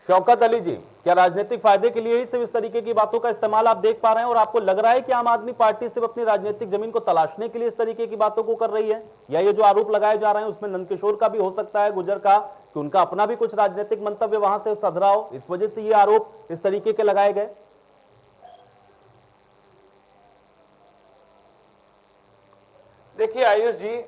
शौकत अली जी, क्या राजनीतिक फायदे के लिए ही सिर्फ इस तरीके की बातों का इस्तेमाल आप देख पा रहे हैं, और आपको लग रहा है कि आम आदमी पार्टी सिर्फ अपनी राजनीतिक जमीन को तलाशने के लिए इस तरीके की बातों को कर रही है, या ये जो आरोप लगाए जा रहे हैं उसमें नंदकिशोर का भी हो सकता है, गुर्जर का, कि उनका अपना भी कुछ राजनीतिक मंतव्य वहां से सधरा हो, इस वजह से ये आरोप इस तरीके के लगाए गए? देखिए आयुष जी,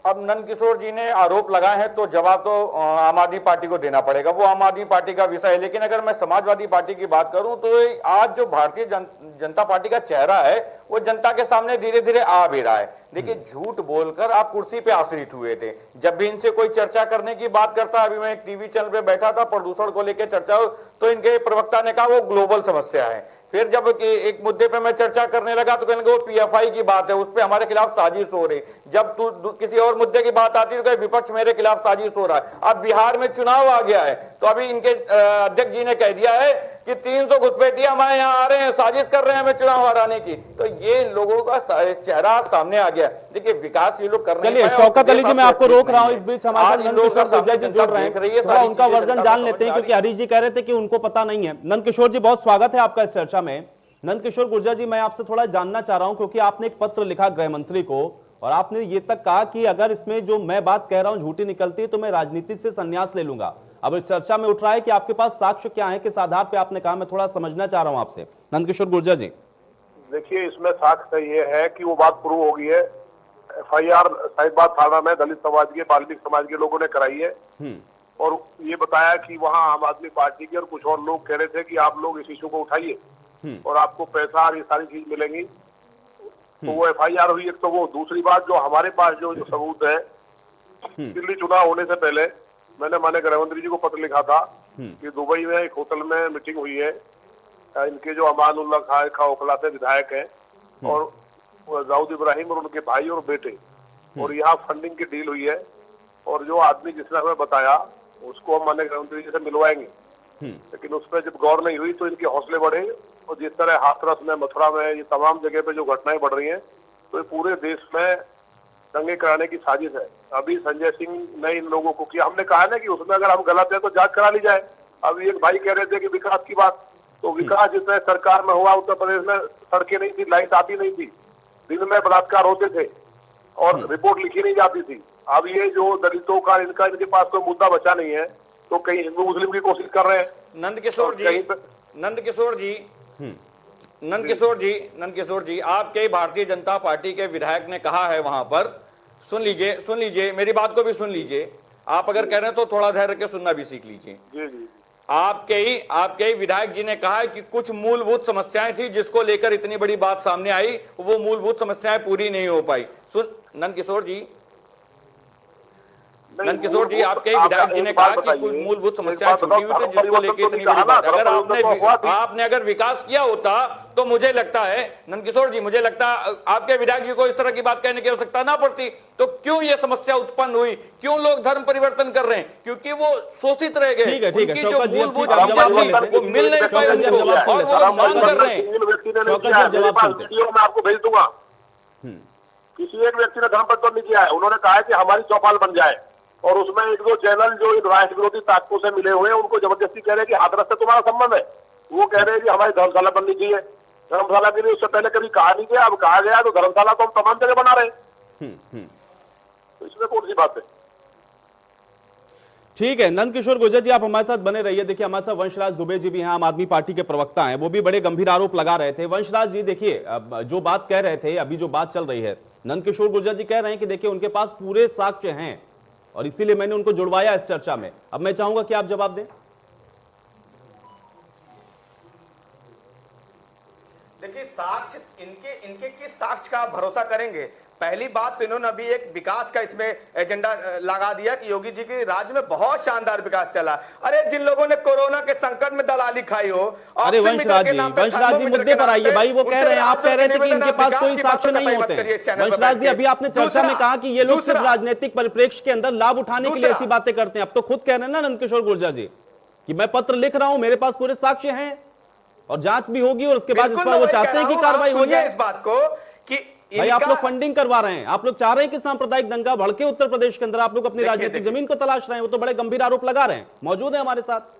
अब नंदकिशोर जी ने आरोप लगाए हैं तो जवाब तो आम आदमी पार्टी को देना पड़ेगा, वो आम आदमी पार्टी का विषय है। लेकिन अगर मैं समाजवादी पार्टी की बात करूं तो आज जो भारतीय जनता पार्टी का चेहरा है वो जनता के सामने धीरे धीरे आ भी रहा है। देखिए, झूठ बोलकर आप कुर्सी पे आश्रित हुए थे, जब भी इनसे कोई चर्चा करने की बात करता, अभी मैं एक टीवी चैनल पे बैठा था, प्रदूषण को लेकर चर्चा हो तो इनके प्रवक्ता ने कहा वो ग्लोबल समस्या है। फिर जब एक मुद्दे पे मैं चर्चा करने लगा तो कहने वो पीएफआई की बात है, उस पे हमारे खिलाफ साजिश हो रही। जब किसी और मुद्दे की बात आती है तो विपक्ष मेरे खिलाफ साजिश हो रहा है। अब बिहार में चुनाव आ गया है तो अभी इनके अध्यक्ष जी ने कह दिया है कि 300 घुसपैठिए हमारे यहाँ आ रहे हैं, साजिश कर रहे हैं हमें चुनाव हराने की। तो ये लोगों का चेहरा सामने आ गया। देखिए, विकास ये लोग कर रहे हैं। शौकत अली जी, मैं आपको रोक रहा हूं, इस बीच हमारे नंदकिशोर गुर्जर जी जुड़ रहे हैं, थोड़ा उनका वर्जन जान लेते हैं, क्योंकि हरीश जी कह रहे थे कि उनको पता नहीं है। नंदकिशोर जी, बहुत स्वागत है आपका इस चर्चा में। नंदकिशोर गुर्जर जी, मैं आपसे थोड़ा जानना चाह रहा हूं, क्योंकि आपने एक पत्र लिखा गृह मंत्री को और आपने ये तक कहा कि अगर इसमें जो मैं बात कह रहा हूं झूठी निकलती है तो मैं राजनीति से संन्यास ले लूंगा। अब इस चर्चा में उठ रहा है कि आपके पास साक्ष्य क्या है, किस आधार पे आपने कहा, मैं थोड़ा समझना चाह रहा हूं आपसे। नंदकिशोर गुर्जर जी, देखिए, इसमें साक्ष्य ये है कि वो बात प्रूव हो गई है। FIR साहिबाबाद थाना में दलित समाज के, बाल्मीकि समाज के लोगों ने कराई है और ये बताया कि वहाँ आम आदमी पार्टी के और कुछ और लोग कह रहे थे कि आप लोग इस इशू को उठाइए और आपको पैसा और ये सारी चीज मिलेंगी। तो वो FIR हुई। एक तो वो, दूसरी बात जो हमारे पास जो सबूत है, दिल्ली चुनाव होने से पहले मैंने माननीय गृहमंत्री जी को पत्र लिखा था कि दुबई में एक होटल में मीटिंग हुई है, इनके जो अमानुल्लाह खां ओखलाते विधायक हैं और दाऊद इब्राहिम और उनके भाई और बेटे, और यहाँ फंडिंग की डील हुई है और जो आदमी जिसने हमें बताया उसको हम माननीय गृहमंत्री जी से मिलवाएंगे। लेकिन उस पर जब गौर नहीं हुई तो इनके हौसले बढ़े और जिस तरह हाथरस में, मथुरा में, ये तमाम जगह पे जो घटनाएं बढ़ रही हैं, तो ये पूरे देश में दंगे कराने की साजिश है। अभी संजय सिंह ने इन लोगों को किया, हमने कहा ना कि उसमें अगर हम गलत है तो जांच करा ली जाए। अभी एक भाई कह रहे थे कि विकास की बात, तो विकास जिसमें सरकार में हुआ उत्तर प्रदेश में सड़कें नहीं थी, लाइट आती नहीं थी, दिन में बलात्कार होते थे और रिपोर्ट लिखी नहीं जाती थी। अब ये जो दलितों का इनके पास कोई मुद्दा बचा नहीं है तो कहीं हिंदू मुस्लिम की कोशिश कर रहे हैं। नंदकिशोर जी, आपके भारतीय जनता पार्टी के विधायक ने कहा है वहां पर, सुन लीजिए मेरी बात को भी सुन लीजिए। आप अगर कह रहे हैं तो थोड़ा धैर्य के सुनना भी सीख लीजिए। जी जी। आपके ही विधायक जी ने कहा है कि कुछ मूलभूत समस्याएं थी जिसको लेकर इतनी बड़ी बात सामने आई, वो मूलभूत समस्याएं पूरी नहीं हो पाई। सुन नंदकिशोर जी, आपके विधायक जी ने कहा कि कुछ मूलभूत समस्याएं छूटी हुई थी जिसको लेकर इतनी बड़ी बात। अगर आपने अगर विकास किया होता तो मुझे लगता है, नंदकिशोर जी, मुझे लगता है आपके विधायक जी को इस तरह की बात कहने की आवश्यकता ना पड़ती। तो क्यों ये समस्या उत्पन्न हुई, क्यों लोग धर्म परिवर्तन कर रहे हैं? क्योंकि वो शोषित रह गए, उनकी जो मूलभूत चीजें थी वो मिल नहीं पाई उनको और वो लोग मांग कर रहे हैं। मैं आपको भेज दूंगा। किसी एक व्यक्ति ने धर्म परिवर्तन नहीं किया है। उन्होंने कहा है कि हमारी चौपाल बन जाए और उसमें एक दो चैनल जो इन राष्ट्र विरोधी ताकतों से मिले हुए हैं उनको जबरदस्ती कह रहे हैं कि हाथरस से तुम्हारा संबंध है। वो कह रहे हैं कि हमारी धर्मशाला बननी चाहिए। धर्मशाला के लिए उससे पहले कभी कहा नहीं गया, अब कहा गया तो धर्मशाला तो हम तमाम जगह बना रहे हैं। तो इसमें कौन सी बात है? ठीक है, नंदकिशोर गुर्जर जी आप हमारे साथ बने रहिए। देखिए हमारे साथ वंशराज दुबे जी भी हैं, आम आदमी पार्टी के प्रवक्ता हैं, वो भी बड़े गंभीर आरोप लगा रहे थे। वंशराज जी देखिए, जो बात कह रहे थे, अभी जो बात चल रही है, नंदकिशोर गुर्जर जी कह रहे हैं कि देखिए उनके पास पूरे साक्ष्य हैं और इसीलिए मैंने उनको जुड़वाया इस चर्चा में। अब मैं चाहूंगा कि आप जवाब दें। देखिए, साक्ष्य इनके किस साक्ष्य का आप भरोसा करेंगे? पहली बात तो इन्होंने अभी एक विकास का इसमें एजेंडा लगा दिया कि योगी जी के राज्य में बहुत शानदार विकास चला। अरे जिन लोगों ने कोरोना के संकट में दलाली खाई हो, अरे वंशराज जी मुद्दे पर आइए भाई। वो कह रहे हैं, आप कह रहे थे कि इनके पास कोई साक्ष्य नहीं होते। वंशराज जी, अभी आपने चर्चा में कहा कि ये लोग सिर्फ राजनीतिक परिप्रेक्ष्य के अंदर लाभ उठाने के लिए ऐसी बातें करते हैं। अब तो खुद कह रहे हैं ना नंदकिशोर गुर्जर जी कि मैं पत्र लिख रहा हूं, मेरे पास पूरे साक्ष्य हैं और जांच भी होगी और उसके बाद इस पर वो चाहते हैं कि कार्रवाई हो जाए। इस बात को कि भाई आप लोग फंडिंग करवा रहे हैं, आप लोग चाह रहे हैं कि सांप्रदायिक दंगा भड़के उत्तर प्रदेश के अंदर, आप लोग अपनी राजनीतिक जमीन को तलाश रहे हैं। वो तो बड़े गंभीर आरोप लगा रहे हैं, मौजूद है हमारे साथ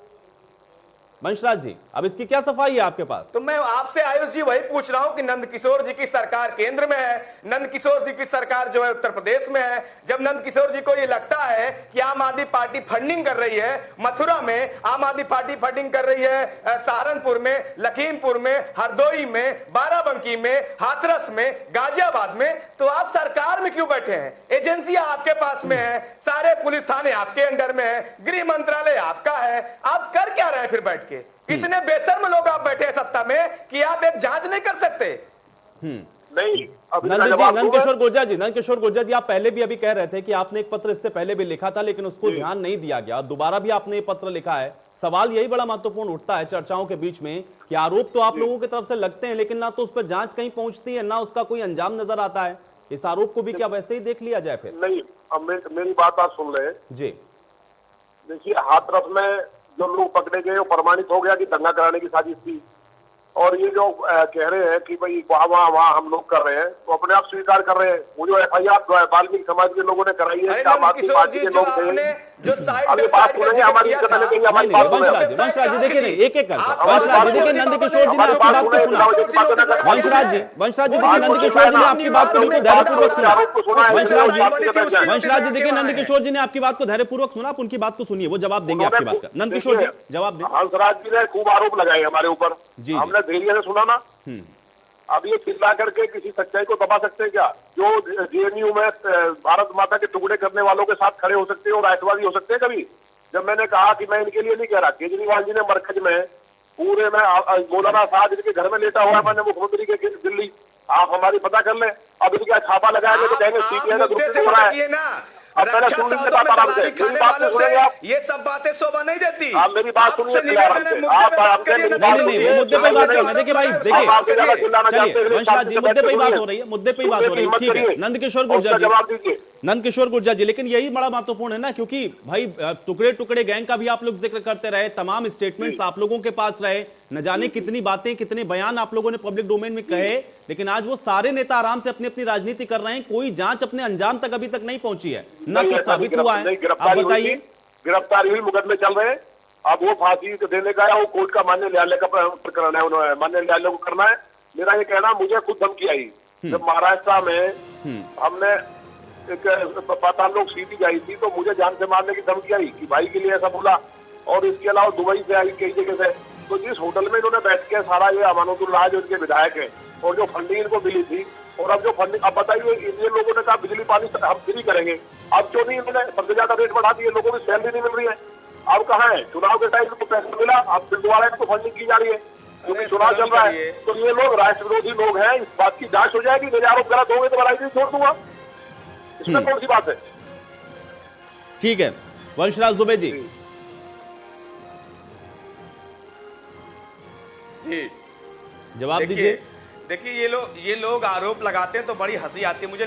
वंशराज जी। अब इसकी क्या सफाई है आपके पास? तो मैं आपसे आयुष जी वही पूछ रहा हूं कि नंदकिशोर जी की सरकार केंद्र में है, नंदकिशोर जी की सरकार जो है उत्तर प्रदेश में है। जब नंदकिशोर जी को ये लगता है कि आम आदमी पार्टी फंडिंग कर रही है, मथुरा में आम आदमी पार्टी फंडिंग कर रही है, सहारनपुर में, लखीमपुर में, हरदोई में, बाराबंकी में, हाथरस में, गाजियाबाद में, तो आप सरकार में क्यों बैठे हैं? एजेंसियां आपके पास में है, सारे पुलिस थाने आपके अंडर में है, गृह मंत्रालय आपका है, आप कर क्या रहे हैं फिर बैठ के? इतने बेशर्म लोग आप बैठे हैं सत्ता में कि आप एक जांच नहीं कर सकते। नहीं, नंदकिशोर गुर्जर जी आप पहले भी अभी कह रहे थे कि आपने एक पत्र इससे पहले भी लिखा था लेकिन उसको ध्यान नहीं दिया गया। दोबारा भी आपने ये पत्र लिखा है। सवाल यही बड़ा महत्वपूर्ण उठता है चर्चाओं के बीच में कि आरोप तो आप लोगों की तरफ से लगते हैं लेकिन ना तो उस पर जांच कहीं पहुंचती है, ना उसका कोई अंजाम नजर आता है। इस आरोप को भी क्या वैसे ही देख लिया जाए फिर? नहीं, अब मेरी बात आप सुन रहे जी। देखिए, हाथरस में जो लोग पकड़े गए वो प्रमाणित हो गया कि दंगा कराने की साजिश थी। और ये जो कह रहे हैं कि भाई वहाँ हम लोग कर रहे हैं, तो अपने आप स्वीकार कर रहे हैं। वो जो FIR वाल्मीकि समाज के लोगों ने कराई है, आम आदमी पार्टी के लोग अभी बात सुनेंगे हमारी, वंशराज जी देखिए नहीं, एक एक कर वंशराज जी देखिए, नंदकिशोर जी ने आपकी बात को सुना। वंशराज जी देखिए, नंदकिशोर जी ने आपकी बात को बिल्कुल धैर्यपूर्वक सुना। वंशराज जी देखिए, नंदकिशोर जी ने आपकी बात को धैर्यपूर्वक सुना, आप उनकी बात को सुनिए, वो जवाब देंगे आपकी बात का। नंदकिशोर जी जवाब दें। हंसराज जी ने खूब आरोप लगाए हमारे ऊपर, हमने धैर्य से सुना ना। अब ये चिल्ला करके किसी सच्चाई को दबा सकते हैं क्या? जो JNU में भारत माता के टुकड़े करने वालों के साथ खड़े हो सकते हैं और राष्ट्रवादी हो सकते हैं कभी? जब मैंने कहा कि मैं इनके लिए नहीं कह रहा, केजरीवाल जी ने मरकज में पूरे में मौलाना साहब इनके घर में लेटा हुआ है, मैंने मुख्यमंत्री के दिल्ली, आप हमारी पता कर लें। अब इनका छापा लगाएंगे तो कहेंगे CBI का ग्रुप से बना है। अब मैंने सुन लीजिए बात आराम से, मेरी बात नहीं सुनेंगे आप, ये सब बातें शोभा नहीं देती। आप मेरी बात सुनिए, नहीं वो मुद्दे पे बात करना। देखिए भाई, देखिए चलिए वंशराज जी, मुद्दे पे ही बात हो रही है, मुद्दे पे ही बात हो रही है, ठीक है। नंदकिशोर गुर्जर जी, लेकिन यही बड़ा महत्वपूर्ण है ना, क्योंकि भाई टुकड़े टुकड़े गैंग का भी आप लोग जिक्र करते रहे, तमाम स्टेटमेंट्स आप लोगों के पास रहे, न जाने कितनी बातें, कितने बयान आप लोगों ने पब्लिक डोमेन में कहे, लेकिन आज वो सारे नेता आराम से अपनी अपनी राजनीति कर रहे हैं, कोई जांच अपने अंजाम तक अभी तक नहीं पहुंची है, न कुछ साबित हुआ है। आप बताइए। गिरफ्तारी हुई, मुकदमे चल रहे हैं, अब वो फांसी देने का या वो कोर्ट का मान्य न्यायालय का प्रकरण है, उन्होंने मान्य न्यायालय को करना है। मेरा ये कहना, मुझे खुद धमकी आई जब महाराष्ट्र में हमने पता लोग सीधी आई थी, तो मुझे जान से मारने की धमकी आई कि भाई के लिए ऐसा बोला। और इसके अलावा दुबई से आई, कई जगह से। तो जिस होटल में इन्होंने बैठ के सारा ये अमानुल्लाह जो इनके विधायक है, और जो फंडिंग इनको मिली थी, और अब जो फंडिंग, अब बताइए ये लोगों ने कहा बिजली पानी हम फ्री करेंगे, अब क्यों नहीं इन्होंने सबसे ज्यादा रेट बढ़ा दिए, लोगों की सैलरी नहीं मिल रही है। अब कहाँ है? चुनाव के टाइम इनको पैसा मिला, अब फिर दोबारा इनको फंडिंग की जा रही है क्योंकि चुनाव चल रहा है। तो ये लोग राष्ट्र विरोधी लोग हैं, इस बात की जांच हो जाएगी। मेरे आरोप गलत होंगे तो मैं राजनीति छोड़ दूंगा, इसमें कौन सी बात है? ठीक है, वंशराज दुबे जी जवाब दीजिए। देखिए ये लोग आरोप लगाते हैं तो बड़ी हंसी आती है। मुझे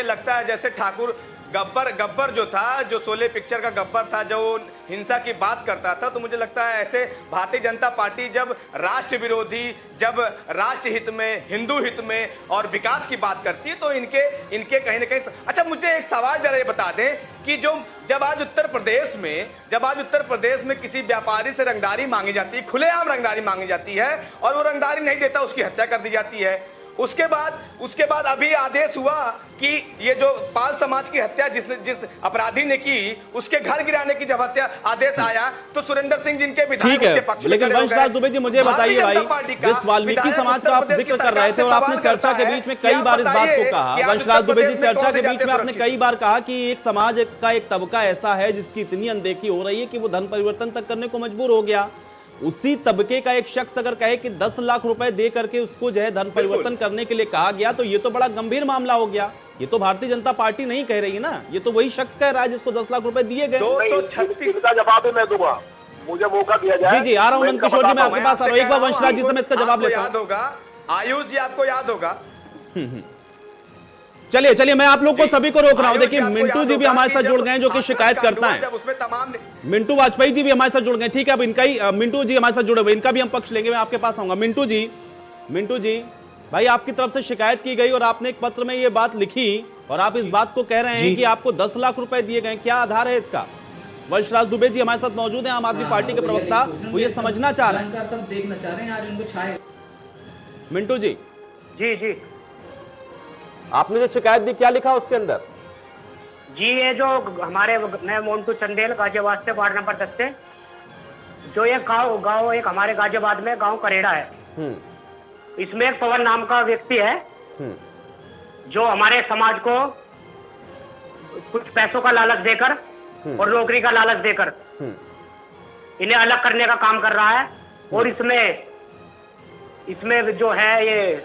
लगता है जैसे ठाकुर गब्बर जो था, जो शोले पिक्चर का गब्बर था, जो हिंसा की बात करता था, तो मुझे लगता है ऐसे भारतीय जनता पार्टी जब राष्ट्र विरोधी, जब राष्ट्र हित में, हिंदू हित में और विकास की बात करती है, तो इनके कहीं ना कहीं। अच्छा, मुझे एक सवाल जरा ये बता दें कि जब आज उत्तर प्रदेश में किसी व्यापारी से रंगदारी मांगी जाती है, खुलेआम रंगदारी मांगी जाती है, और वो रंगदारी नहीं देता, उसकी हत्या कर दी जाती है। उसके बाद अभी आदेश हुआ कि ये जो पाल समाज की हत्या जिस अपराधी ने की, उसके घर गिराने की जब हत्या आदेश आया, तो सुरेंद्र सिंह जिनके विधायक उसके पक्ष में, लेकिन वंशराज दुबे जी मुझे बताइए भाई, जिस वाल्मीकि समाज का आप जिक्र कर रहे थे और आपने चर्चा के बीच में कई बार इस बात को कहा, वंशराज दुबे जी चर्चा के बीच में आपने कई बार कहा कि एक समाज का एक तबका ऐसा है जिसकी इतनी अनदेखी हो रही है कि वो धन परिवर्तन तक करने को मजबूर हो गया। उसी तबके का एक शख्स अगर कहे कि 10 लाख रुपए दे करके उसको जो है धन परिवर्तन करने के लिए कहा गया, तो ये तो बड़ा गंभीर मामला हो गया। ये तो भारतीय जनता पार्टी नहीं कह रही है ना, ये तो वही शख्स कह रहा है जिसको 10 लाख रुपए दिए गए। 236 का जवाब भी मैं दूंगा, मुझे मौका दिया जाए। जी आ रहा हूं नंदकिशोर जी, मैं आपके पास आ रहा हूं। एक बार वंशराज जी से मैं इसका जवाब लेता हूं। आयुष जी, आपको याद होगा। चलिए मैं आप लोग को सभी को रोक रहा हूं। देखिए मिंटू जी भी हमारे साथ जुड़ गए हैं, जो कि शिकायत करता है। मिंटू वाजपेयी जी भी हमारे साथ जुड़ गए। ठीक है, अब इनका ही मिंटू जी हमारे साथ जुड़े हुए, इनका भी हम पक्ष लेंगे। मैं आपके पास आऊंगा। मिंटू जी भाई, आपकी तरफ से शिकायत की गई और आपने एक पत्र में ये बात लिखी और आप इस बात को कह रहे हैं कि आपको 10 लाख रुपए दिए गए, क्या आधार है इसका? वंशराज दुबे जी हमारे साथ मौजूद हैं, आम आदमी पार्टी के प्रवक्ता, वो ये समझना चाह रहे हैं, सब देखना चाह रहे हैं। मिंटू जी जी आपने जो शिकायत दी, क्या लिखा उसके अंदर? जी, ये जो मैं मोन्टू चंदेल गाजियाबाद से, वार्ड नंबर 10 से, जो ये गांव एक हमारे गाजियाबाद में गांव करेड़ा है, इसमें एक पवन नाम का व्यक्ति है जो हमारे समाज को कुछ पैसों का लालच देकर और नौकरी का लालच देकर इन्हें अलग करने का काम कर रहा है। और इसमें जो है, ये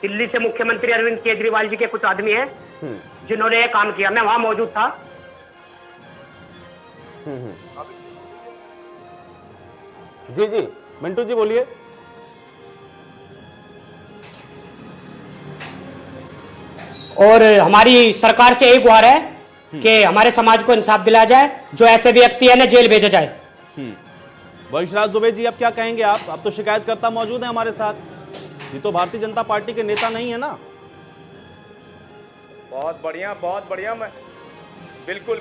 दिल्ली से मुख्यमंत्री अरविंद केजरीवाल जी के कुछ आदमी हैं जिन्होंने ये काम किया। मैं वहां मौजूद था। जी मिंटू जी बोलिए। और हमारी सरकार से यही गुहार है कि हमारे समाज को इंसाफ दिलाया जाए, जो ऐसे व्यक्ति है ना जेल भेजा जाए। वंशराज दुबे जी, अब क्या कहेंगे आप? अब तो शिकायतकर्ता मौजूद है हमारे साथ, ये तो भारतीय जनता पार्टी के नेता नहीं है ना? बहुत बढ़िया। मैं बिल्कुल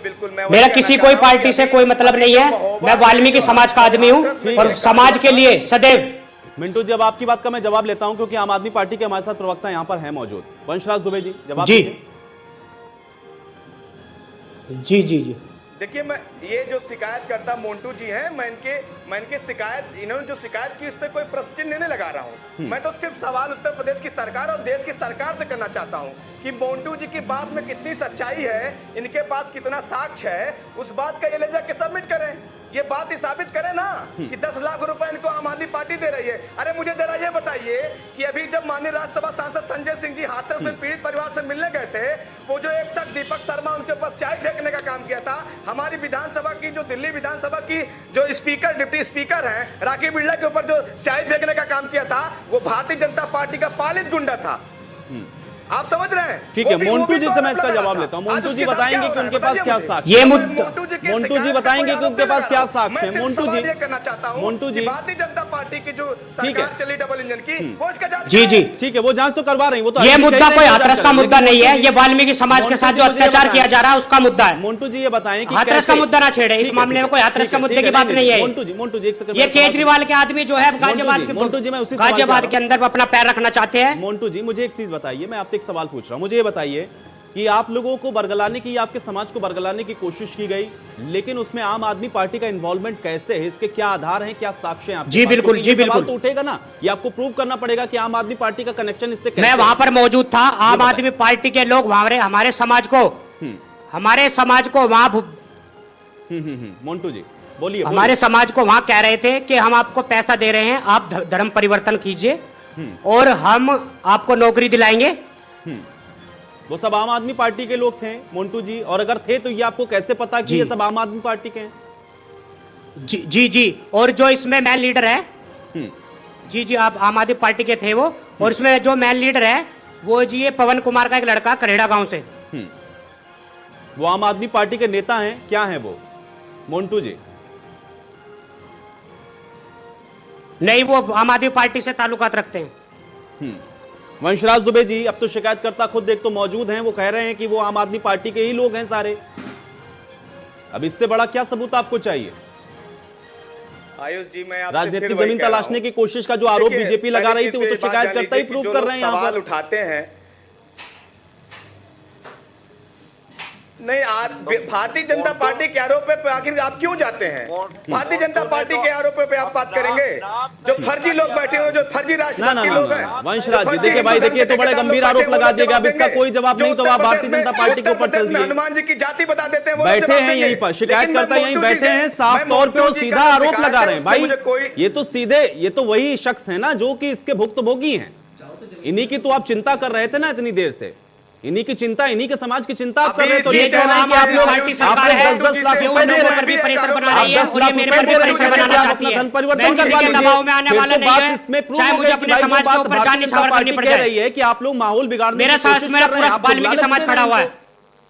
मेरा किसी कोई पार्टी से कोई मतलब नहीं है। मैं वाल्मीकि समाज का आदमी हूँ और समाज के लिए सदैव। मिंटू जी, अब आपकी बात का मैं जवाब लेता हूं क्योंकि आम आदमी पार्टी के हमारे साथ प्रवक्ता यहां पर है मौजूद। वंशराज दुबे जी, जवाब जी। देखिए, मैं ये जो शिकायतकर्ता मोन्टू जी हैं, मैं इनके शिकायत, इन्होंने जो शिकायत की उस पर कोई प्रश्न चिन्ह नहीं लगा रहा हूँ। मैं तो सिर्फ सवाल उत्तर प्रदेश की सरकार और देश की सरकार से करना चाहता हूँ कि मोन्टू जी की बात में कितनी सच्चाई है, इनके पास कितना साक्ष्य है, उस बात का ये ले जाके सबमिट करें। ये बात ही साबित करें ना कि 10 लाख रुपए इनको आम आदमी पार्टी दे रही है। अरे मुझे जरा ये बताइए कि अभी जब माननीय राज्यसभा सांसद संजय सिंह जी हाथरस में पीड़ित परिवार से मिलने गए थे, वो जो एक शख्स दीपक शर्मा उनके ऊपर स्याही फेंकने का काम किया था, हमारी विधानसभा की जो दिल्ली विधानसभा की जो स्पीकर, डिप्टी स्पीकर हैं राखी बिरला के ऊपर जो स्याही फेंकने का काम किया था, वो भारतीय जनता पार्टी का पालित गुंडा था। आप समझ रहे हैं? ठीक है, मोन्टू जी से मैं इसका जवाब लेता हूं। मोन्टू जी बताएंगे कि उनके पास क्या साक्ष्य ये है। मुद्दा मोन्टू जी बताएंगे कि उनके पास क्या साक्ष्य है। मोन्टू जी, भारतीय जनता पार्टी की जो सरकार चली डबल इंजन की, वो इसका जांच जी ठीक है, वो जांच तो करवा रही है। वो तो ये मुद्दा कोई हाथरस का मुद्दा नहीं है, ये वाल्मीकि समाज के साथ जो अत्याचार किया जा रहा है उसका मुद्दा है। मोन्टू जी ये बताएं कि हाथरस का मुद्दा ना छेड़े, इस मामले में कोई हाथरस का मुद्दे की बात नहीं है। मोन्टू जी एक सेकंड, ये केजरीवाल के आदमी जो है गाजियाबाद के अंदर अपना पैर रखना चाहते हैं। मोन्टू जी, मुझे एक चीज बताइए, मैं आपसे एक सवाल पूछ रहा हूं। मुझे ये बताइए कि आप लोगों को बरगलाने की, आपके समाज को बरगलाने की कोशिश की गई, लेकिन उसमें आम आदमी पार्टी का इन्वॉल्वमेंट कैसे है, इसके क्या आधार हैं, क्या साक्ष्य हैं? जी बिल्कुल, जी बिल्कुल तो उठेगा ना, ये आपको प्रूव करना पड़ेगा कि आम आदमी पार्टी का कनेक्शन इससे कैसे। मैं वहां पर मौजूद था, आम आदमी पार्टी के लोग हमारे समाज को वहां मोन्टू जी बोलिए। हमारे समाज को वहां कह रहे थे कि हम आपको पैसा दे रहे हैं, आप धर्म परिवर्तन कीजिए और हम आपको नौकरी दिलाएंगे। वो सब आम आदमी पार्टी के लोग थे मोन्टू जी, और अगर थे तो ये आपको कैसे पता कि ये सब आम आदमी पार्टी के हैं? जी। और जो इसमें मैन लीडर है, जी आप आम आदमी पार्टी के थे वो, और इसमें जो मैन लीडर है वो जी ये पवन कुमार का एक लड़का करेड़ा गांव से। वो आम आदमी पार्टी के नेता हैं, क्या हैं वो मोन्टू जी? नहीं, वो आम आदमी पार्टी से ताल्लुकात रखते हैं। वंशराज दुबे जी, अब तो शिकायतकर्ता खुद एक तो मौजूद हैं, वो कह रहे हैं कि वो आम आदमी पार्टी के ही लोग हैं सारे। अब इससे बड़ा क्या सबूत आपको चाहिए? आयुष जी, मैं राजनीतिक जमीन तलाशने की कोशिश का जो आरोप बीजेपी लगा रही थी, वो तो शिकायतकर्ता ही प्रूव कर रहे हैं। सवाल उठाते हैं नहीं, भारतीय जनता पार्टी के आरोप पे आखिर आप क्यों जाते हैं? भारतीय जनता पार्टी के आरोप पे आप बात करेंगे? जो फर्जी लोग बैठे हुए, जो फर्जी राष्ट्रवादी लोग हैं। वंशराज जी देखिए भाई, देखिए तो बड़े गंभीर आरोप लगा दिएगा, अब इसका कोई जवाब नहीं तो आप भारतीय जनता पार्टी के ऊपर चल दिए। हनुमान जी की जाति बता देते हैं, बैठे हैं यहीं पर, शिकायतकर्ता यहीं बैठे हैं, साफ तौर पे वो सीधा आरोप लगा रहे हैं। भाई ये तो सीधे, ये तो वही शख्स है ना जो कि इसके भुक्तभोगी हैं। इन्हीं की तो आप चिंता कर रहे थे ना इतनी देर से, इन्हीं की चिंता, इन्हीं के समाज की चिंता आप कर रहे हैं। तो ये कह रहे हैं कि आप लोग 10 लाख रुपए दे रहे हैं, मेरे पर भी प्रेशर बनाना चाहती है। धन परिवर्तन करवा लीजिए, दबाव में आने वाला नहीं है, चाहे मुझे अपने समाज के ऊपर जान निछावर करनी पड़ जाए। रही है कि आप लोग माहौल बिगाड़ने मेरा पूरा वाल्मीकि समाज खड़ा हुआ है।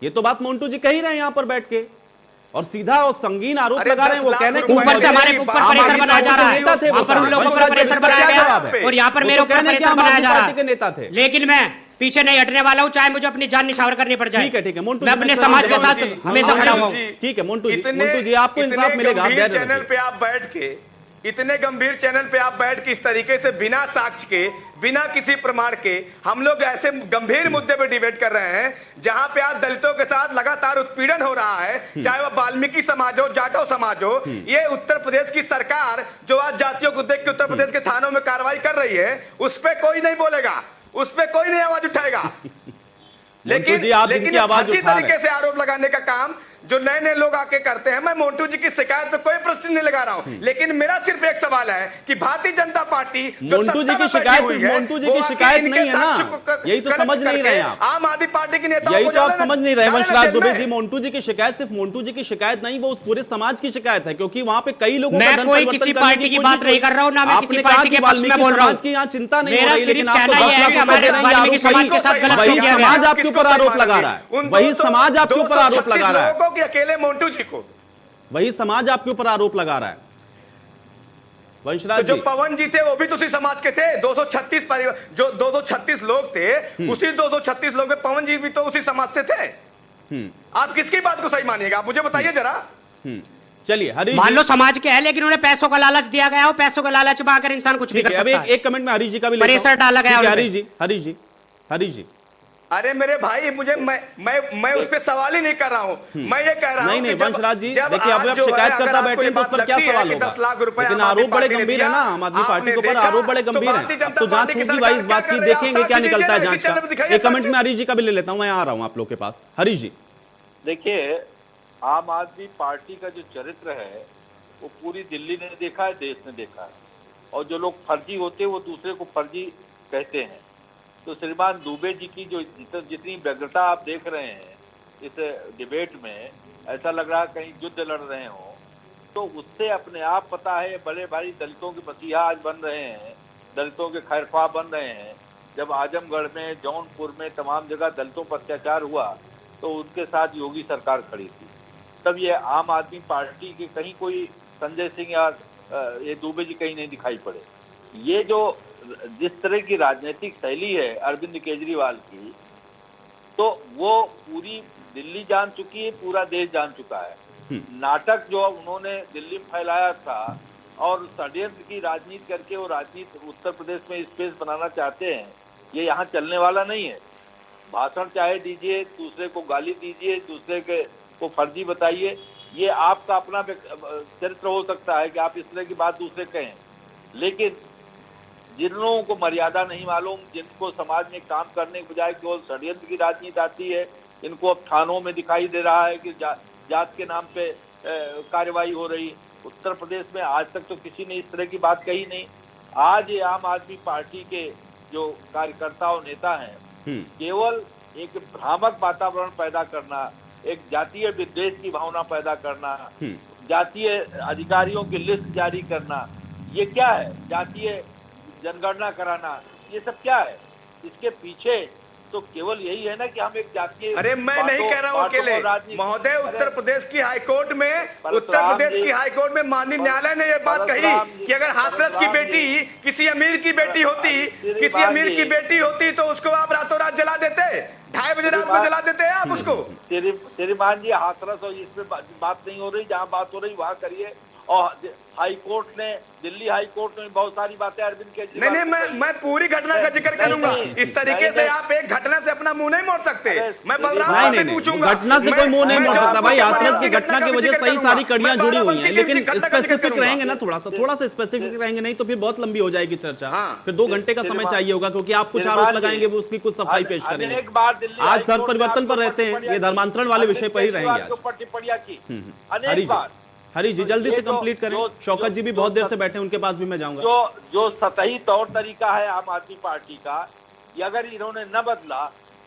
ये तो बात मोन्टू जी कह ही रहे हैं यहाँ पर बैठ के, और सीधा और संगीन आरोप लगा रहे हैं। वो कहने ऊपर से हमारे ऊपर प्रेशर बनाया जा रहा है, वहां पर उन लोगों पर प्रेशर बनाया गया और यहाँ पर मेरे ऊपर प्रेशर बनाया जा रहा है। नेता थे, लेकिन मैं पीछे नहीं हटने वाला हूं, चाहे मुझे अपनी जान निछावर करनी पड़ जाए। ठीक है मोन्टू, मैं अपने समाज के साथ हमेशा खड़ा हूं। ठीक है मोन्टू जी, आपको इंसाफ मिलेगा। चैनल पे आप बैठ के, इतने गंभीर चैनल पे आप बैठ के इस तरीके से बिना साक्ष्य के, बिना किसी प्रमाण के हम लोग ऐसे गंभीर मुद्दे पे डिबेट कर रहे हैं, जहां पे आज दलितों के साथ लगातार उत्पीड़न हो रहा है, चाहे वह वाल्मीकि समाज हो, जाटो समाज हो। ये उत्तर प्रदेश की सरकार जो आज जातियों को देख के उत्तर प्रदेश के थानों में कार्रवाई कर रही है, उस पर कोई नहीं बोलेगा, उस पर कोई नहीं आवाज उठाएगा। लेकिन फर्जी तरीके से आरोप लगाने का काम जो नए नए लोग आके करते हैं, मैं मोन्टू जी की शिकायत पे कोई प्रश्न नहीं लगा रहा हूं, लेकिन मेरा सिर्फ एक सवाल है कि भारतीय जनता पार्टी मोन्टू जी की शिकायत, मोन्टू जी की शिकायत नहीं है ना, यही तो समझ नहीं रहे आप। आम आदमी पार्टी के नेता, यही तो आप समझ नहीं रहे वंशराज दुबे जी। मोन्टू जी की शिकायत सिर्फ मोन्टू जी की शिकायत नहीं, वो उस पूरे समाज की शिकायत है, क्योंकि वहां पे कई लोगों मैं कोई किसी पार्टी की बात नहीं कर रहा हूं, ना मैं किसी पार्टी के पक्ष में बोल रहा हूं। की यहाँ चिंता नहीं, मेरा सिर्फ कहना यह है कि हमारे वाल्मीकि समाज के साथ गलत हो गया है। समाज आपके ऊपर आरोप लगा रहा है, वही समाज आपके ऊपर आरोप लगा रहा है, अकेले मोन्टू जी को, वही समाज आपके ऊपर आरोप लगा रहा है। वंशराज तो जो जी, पवन जी थे वो भी तो उसी समाज के थे। 236 परिवार, जो 236 लोग थे, उसी 236 लोग में पवन जी भी तो उसी समाज से थे। आप किसकी बात को सही मानिएगा, आप मुझे बताइए जरा। चलिए हरीश मान जी, लो समाज के है, लेकिन उन्हें पैसों का लालच दिया गया हो, पैसों का लालच में आकर इंसान कुछ भी ठीक कर है, अब सकता है। एक कमेंट में हरीश जी का भी लेता हूं। प्रेशर डाला गया ठीक है, उन पे। हरीश जी अरे मेरे भाई, मुझे मैं उस पे सवाल ही नहीं कर रहा हूं। मैं ये कह रहा हूं नहीं कि वंशराज जी, जब देखिए अब आज आप जो है, शिकायत अगर करता आपको बैठे ये तो उस बात पर क्या लगती है सवाल कि होगा, 10 लाख रुपए लेकिन आम आदमी आरोप बड़े पार्टी ने गंभीर है दिया, ना, आम आदमी पार्टी के आपने ऊपर देखा, आरोप बड़े तो गंभीर भारतीय हैं। अब जनता तो जांच पार्टी की होगी भाई, इस सरकार बात क्या की कर रही है? देखेंगे आप क्या साक्षी निकलता है दीजिए, जांच किसी चैनल पे का। दिखाइए एक कमेंट साक्षी। में हरीश जी का भी ले लेता हूं, मैं आ रहा हूं आप लोग के पास। हरीश जी, देखिए, आम आदमी पार्टी का जो चरित्र है वो पूरी दिल्ली ने देखा है, देश ने देखा है। और जो लोग फर्जी होते हैं वो दूसरे को फर्जी कहते हैं। तो श्रीमान दुबे जी की जो जितनी व्यग्रता आप देख रहे हैं इस डिबेट में, ऐसा लग रहा है कहीं युद्ध लड़ रहे हो, तो उससे अपने आप पता है बड़े भारी दलितों के मसीहा आज बन रहे हैं, दलितों के खैरख्वाह बन रहे हैं। जब आजमगढ़ में, जौनपुर में, तमाम जगह दलितों पर अत्याचार हुआ तो उनके साथ योगी सरकार खड़ी थी। तब ये आम आदमी पार्टी के कहीं कोई संजय सिंह या ये दुबे जी कहीं नहीं दिखाई पड़े। ये जो जिस तरह की राजनीतिक शैली है अरविंद केजरीवाल की, तो वो पूरी दिल्ली जान चुकी है, पूरा देश जान चुका है। नाटक जो उन्होंने दिल्ली में फैलाया था और षड्यंत्र की राजनीति करके वो राजनीति उत्तर प्रदेश में स्पेस बनाना चाहते हैं, ये यहाँ चलने वाला नहीं है। भाषण चाहे दीजिए, दूसरे को गाली दीजिए, दूसरे के को फर्जी बताइए, ये आपका अपना चरित्र हो सकता है कि आप इस तरह की बात दूसरे कहें, लेकिन जिन लोगों को मर्यादा नहीं मालूम, जिनको समाज में काम करने के बजाय केवल षड्यंत्र की राजनीति आती है, इनको अब थानों में दिखाई दे रहा है कि जात के नाम पे कार्रवाई हो रही। उत्तर प्रदेश में आज तक तो किसी ने इस तरह की बात कही नहीं। आज ये आम आदमी पार्टी के जो कार्यकर्ता और नेता हैं, केवल एक भ्रामक वातावरण पैदा करना, एक जातीय विद्वेष की भावना पैदा करना, जातीय अधिकारियों की लिस्ट जारी करना, ये क्या है? जातीय जनगणना कराना, ये सब क्या है? इसके पीछे तो केवल यही है ना कि हम एक जातीय। अरे मैं नहीं कह रहा हूँ अकेले महोदय, उत्तर प्रदेश की हाईकोर्ट में माननीय न्यायालय ने ये बात कही कि अगर हाथरस की बेटी किसी अमीर की बेटी होती तो उसको आप रातों रात जला देते, 2:30 बजे रात में जला देते हैं आप उसको। श्रीमान जी, हाथरस और इसमें बात नहीं हो रही, जहाँ बात हो रही वहाँ करिए। और हाई कोर्ट ने, दिल्ली हाई कोर्ट में बहुत सारी बातें अरविंद केजरीवाल। नहीं, मैं पूरी घटना का जिक्र करूंगा। इस तरीके से आप एक घटना से अपना मुंह नहीं मोड़ सकते। मैं बलराम से पूछूंगा, घटना से कोई मुंह नहीं मोड़ सकता भाई। हाथरस की घटना की वजह से ही सारी कड़ियां जुड़ी हुई हैं, लेकिन स्पेसिफिक रहेंगे ना, थोड़ा सा स्पेसिफिक रहेंगे, नहीं तो फिर बहुत लंबी हो जाएगी चर्चा। फिर 2 घंटे का समय चाहिए होगा, क्योंकि आप कुछ आरोप लगाएंगे, वो उसकी कुछ सफाई पेश करेंगे। आज धर्म परिवर्तन पर रहते हैं, ये धर्मांतरण वाले विषय पर ही रहेंगे टिप्पणियां की। हरी जी जल्दी से कंप्लीट करें। शौकत जी भी बहुत देर से बैठे हैं, उनके पास भी मैं जाऊंगा। जो सतही तौर तरीका है आम आदमी पार्टी का, ये अगर इन्होंने न बदला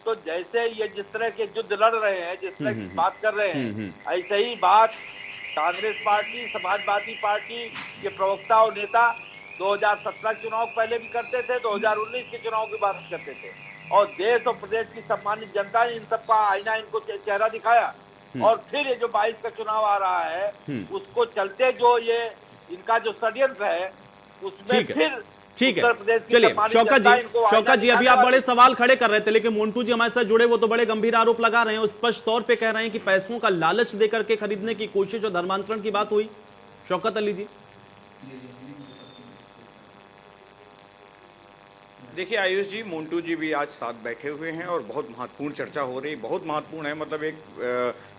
तो जैसे ये जिस तरह के युद्ध लड़ रहे हैं, जिस तरह की बात कर रहे हैं, ऐसे ही बात कांग्रेस पार्टी, समाजवादी पार्टी के प्रवक्ता और नेता 2017 चुनाव पहले भी करते थे, 2019 के चुनाव की बात करते थे। और देश और प्रदेश की सम्मानित जनता ने इन सबका आईना, इनको चेहरा दिखाया। और फिर ये जो 22 का चुनाव आ रहा है, उसको चलते जो ये इनका जो षड्यंत्र है, उसमें फिर ठीक है। चलिए शौकत जी अभी आप बड़े सवाल खड़े कर रहे थे, लेकिन मोन्टू जी हमारे साथ जुड़े, वो तो बड़े गंभीर आरोप लगा रहे हैं, स्पष्ट तौर पे कह रहे हैं कि पैसों का लालच देकर के खरीदने की कोशिश और धर्मांतरण की बात हुई। शौकत अली जी, देखिए आयुष जी, मोन्टू जी भी आज साथ बैठे हुए हैं और बहुत महत्वपूर्ण चर्चा हो रही, बहुत महत्वपूर्ण है। मतलब एक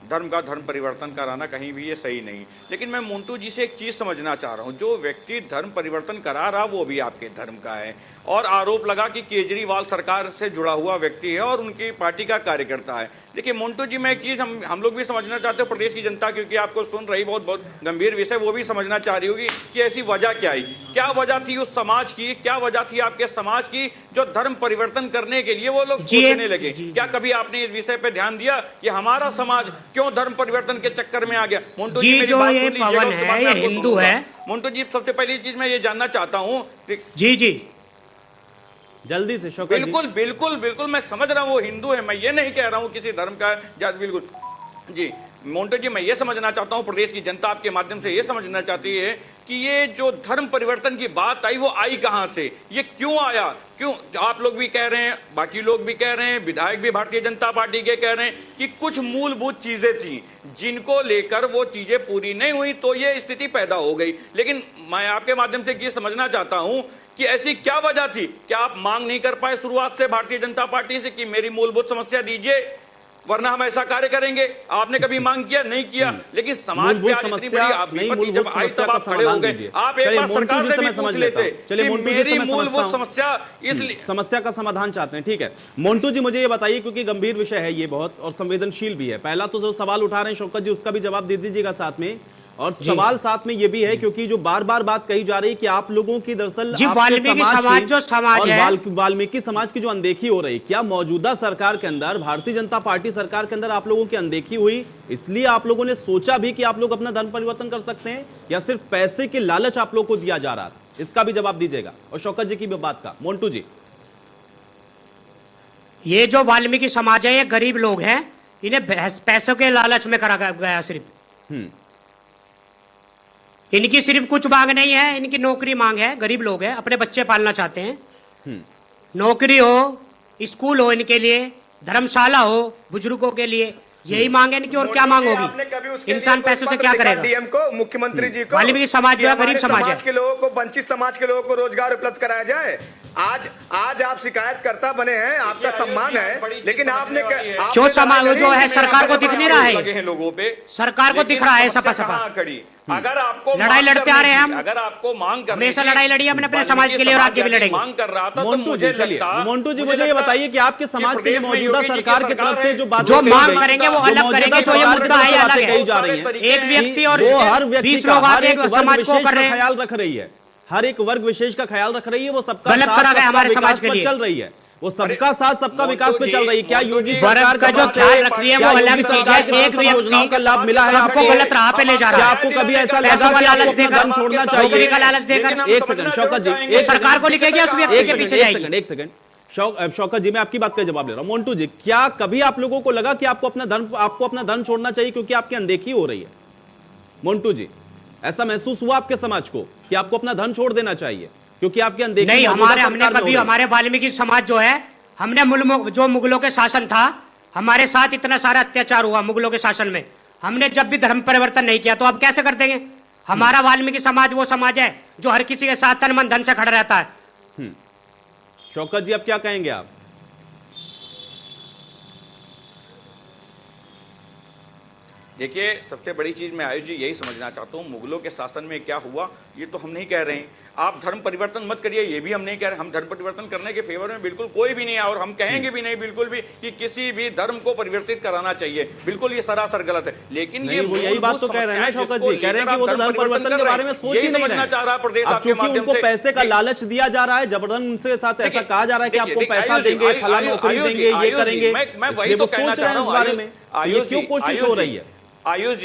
धर्म का धर्म परिवर्तन कराना कहीं भी ये सही नहीं। लेकिन मैं मोन्टू जी से एक चीज़ समझना चाह रहा हूँ, जो व्यक्ति धर्म परिवर्तन करा रहा वो भी आपके धर्म का है, और आरोप लगा कि केजरीवाल सरकार से जुड़ा हुआ व्यक्ति है और उनकी पार्टी का कार्यकर्ता है। देखिए मोन्टू जी, मैं एक चीज़ हम लोग भी समझना चाहते हैं, प्रदेश की जनता क्योंकि आपको सुन रही, बहुत गंभीर विषय, वो भी समझना चाह रही होगी कि ऐसी वजह क्या आई, क्या वजह थी उस समाज की, क्या वजह थी आपके समाज की जो धर्म परिवर्तन करने के लिए वो लोग सोचने लगे। क्या कभी आपने इस विषय पे ध्यान दिया कि हमारा समाज क्यों धर्म परिवर्तन के चक्कर में आ गया? मोन्टू जी मेरी बात सुन लीजिएगा, उसके बाद मैं आपको हिंदू है। मोन्टू जी, सबसे पहली चीज मैं ये जानना चाहता हूँ। जी जल्दी से शौकत जी। बिल्कुल मैं समझ रहा हूँ वो हिंदू है, मैं ये नहीं कह रहा हूँ किसी धर्म का जात, बिल्कुल जी। मोन्टू जी, मैं ये समझना चाहता हूँ, प्रदेश की जनता आपके माध्यम से ये समझना चाहती है कि ये जो धर्म परिवर्तन की बात आई वो आई कहां से, ये क्यों आया, क्यों आप लोग भी कह रहे हैं, बाकी लोग भी कह रहे हैं, विधायक भी भारतीय जनता पार्टी के कह रहे हैं कि कुछ मूलभूत चीजें थी जिनको लेकर वो चीजें पूरी नहीं हुई तो ये स्थिति पैदा हो गई। लेकिन मैं आपके माध्यम से ये समझना चाहता हूं कि ऐसी क्या वजह थी, क्या आप मांग नहीं कर पाए शुरुआत से भारतीय जनता पार्टी से कि मेरी मूलभूत समस्या दीजिए वरना हम ऐसा कार्य करेंगे? आपने कभी मांग किया? नहीं किया। लेकिन समाज पे आज इतनी बड़ी विपत्ति जब आई तब आप खड़े हो गए। आप एक बार सरकार से भी पूछ लेते कि मेरी मूलभूत समस्या इसलिए समस्या का समाधान चाहते हैं। ठीक है मोन्टू जी, मुझे ये बताइए क्योंकि गंभीर विषय है ये बहुत और संवेदनशील भी है। पहला तो जो सवाल उठा रहे हैं शौकत जी उसका भी जवाब दे दीजिएगा साथ में, और सवाल साथ में ये भी है क्योंकि जो बार बार बात कही जा रही है कि आप लोगों की दरअसल वाल्मीकि समाज जो समाज है, वाल्मीकि समाज की जो अनदेखी हो रही, क्या मौजूदा सरकार के अंदर, भारतीय जनता पार्टी सरकार के अंदर आप लोगों की अनदेखी हुई इसलिए आप लोगों ने सोचा भी कि आप लोग अपना धर्म परिवर्तन कर सकते हैं, या सिर्फ पैसे के लालच आप लोग को दिया जा रहा था? इसका भी जवाब दीजिएगा। और शौकत जी की भी बात का। मोन्टू जी, ये जो वाल्मीकि समाज है ये गरीब लोग हैं, इन्हें पैसों के लालच में करा गया सिर्फ। इनकी सिर्फ कुछ मांग नहीं है, इनकी नौकरी मांग है। गरीब लोग हैं, अपने बच्चे पालना चाहते हैं, नौकरी हो, स्कूल हो इनके लिए, धर्मशाला हो बुजुर्गों के लिए, यही मांग है इनकी। और क्या मांग होगी? इंसान पैसों से क्या करेगा? डीएम को, मुख्यमंत्री जी को, वाल्मीकि समाज जो है गरीब समाज है, के लोगों को, वंचित समाज के लोगों को रोजगार उपलब्ध कराया जाए। आज आप शिकायतकर्ता बने हैं, आपका सम्मान है, लेकिन आपने जो समाज जो है सरकार को दिख नहीं रहा है, लोगों पे सरकार को दिख रहा है सपा सपा खड़ी। अगर आपको लड़ाई लड़ते आ रहे हैं हम, अगर आपको मांग कर हमेशा लड़ाई लड़ी हमने अपने समाज के लिए और आगे भी लड़ेंगे। मांग कर रहा था तो मोन्टू जी मुझे ये बताइए कि आपके समाज के लिए मौजूदा सरकार की तरफ से जो बात जो मांग करेंगे वो अलग करेंगे, जो ये मुद्दा है अलग है। एक व्यक्ति और 20 लोग आगे समाज को कर रहे हैं, ख्याल रख रही है, हर एक वर्ग विशेष का ख्याल रख रही है, वो सबका गलत करा गया हमारे समाज के लिए चल रही है, वो सबका साथ सबका विकास पे चल रही है। क्या योगी सरकार का जो ख्याल रख रही है वो अलग चीज है। एक व्यक्ति का लाभ मिला है आपको गलत राह पे ले जा रहा है। आपको कभी ऐसा लगा कि लालच देकर छोड़ना चाहिए? नौकरी का लालच देकर। एक सेकंड शौकत जी, सरकार को लिखेगी उस व्यक्ति के पीछे जाएगी। एक सेकंड शौकत जी, मैं आपकी बात का जवाब ले रहा हूं। मोन्टू जी, क्या कभी आप लोगों को लगा कि आपको अपना धर्म छोड़ना चाहिए क्योंकि आपकी अनदेखी हो रही है? मोन्टू जी, ऐसा महसूस हुआ आपके समाज को कि आपको अपना धर्म छोड़ देना चाहिए क्योंकि आपकी अनदेखी? नहीं, हमने कभी, हमारे वाल्मीकि समाज जो है, हमने जो मुगलों के शासन था, हमारे साथ इतना सारा अत्याचार हुआ मुगलों के शासन में, हमने जब भी धर्म परिवर्तन नहीं किया तो अब कैसे कर देंगे? हमारा वाल्मीकि समाज वो समाज है जो हर किसी के साथ तन मन धन से खड़ा रहता है। शौकत जी, अब क्या कहेंगे आप? देखिए, सबसे बड़ी चीज मैं आयुष जी यही समझना चाहता हूँ, मुगलों के शासन में क्या हुआ ये तो हम नहीं कह रहे हैं। आप धर्म परिवर्तन मत करिए ये भी हम नहीं कह रहे। हम धर्म परिवर्तन करने के फेवर में बिल्कुल कोई भी नहीं है और हम कहेंगे भी नहीं बिल्कुल भी कि किसी भी धर्म को परिवर्तित कराना चाहिए, बिल्कुल ये सरासर गलत है। लेकिन ये यही बात तो कह रहे हैं शौकत जी, कह रहे हैं कि वो तो धर्म परिवर्तन के बारे में सोच ही नहीं रहे। चाह रहा प्रदेश आपके माध्यम से पैसे का लालच दिया जा रहा है, जबरदस्ती उनके साथ ऐसा कहा जा रहा है कि आपको पैसा देंगे, फला नौकरी देंगे, ये करेंगे। मैं वही तो कहना चाह रहा हूँ बारे में, ये क्यों कोशिश हो रही है? आयुष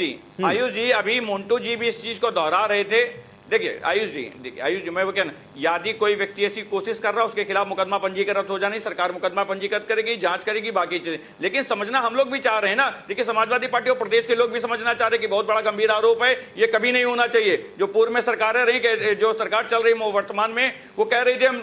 जी, अभी मोन्टू जी भी इस चीज को दोहरा रहे थे। देखिए आयुष जी, मैं वो कहना, यदि कोई व्यक्ति ऐसी कोशिश कर रहा है उसके खिलाफ मुकदमा पंजीकृत हो जाए, सरकार मुकदमा पंजीकृत करेगी, जांच करेगी, बाकी चीजें। लेकिन समझना हम लोग भी चाह रहे हैं ना। देखिए, समाजवादी पार्टी और प्रदेश के लोग भी समझना चाह रहे हैं कि बहुत बड़ा गंभीर आरोप है, ये कभी नहीं होना चाहिए। जो पूर्व में सरकारें रही, जो सरकार चल रही है वर्तमान में, वो कह रही थी हम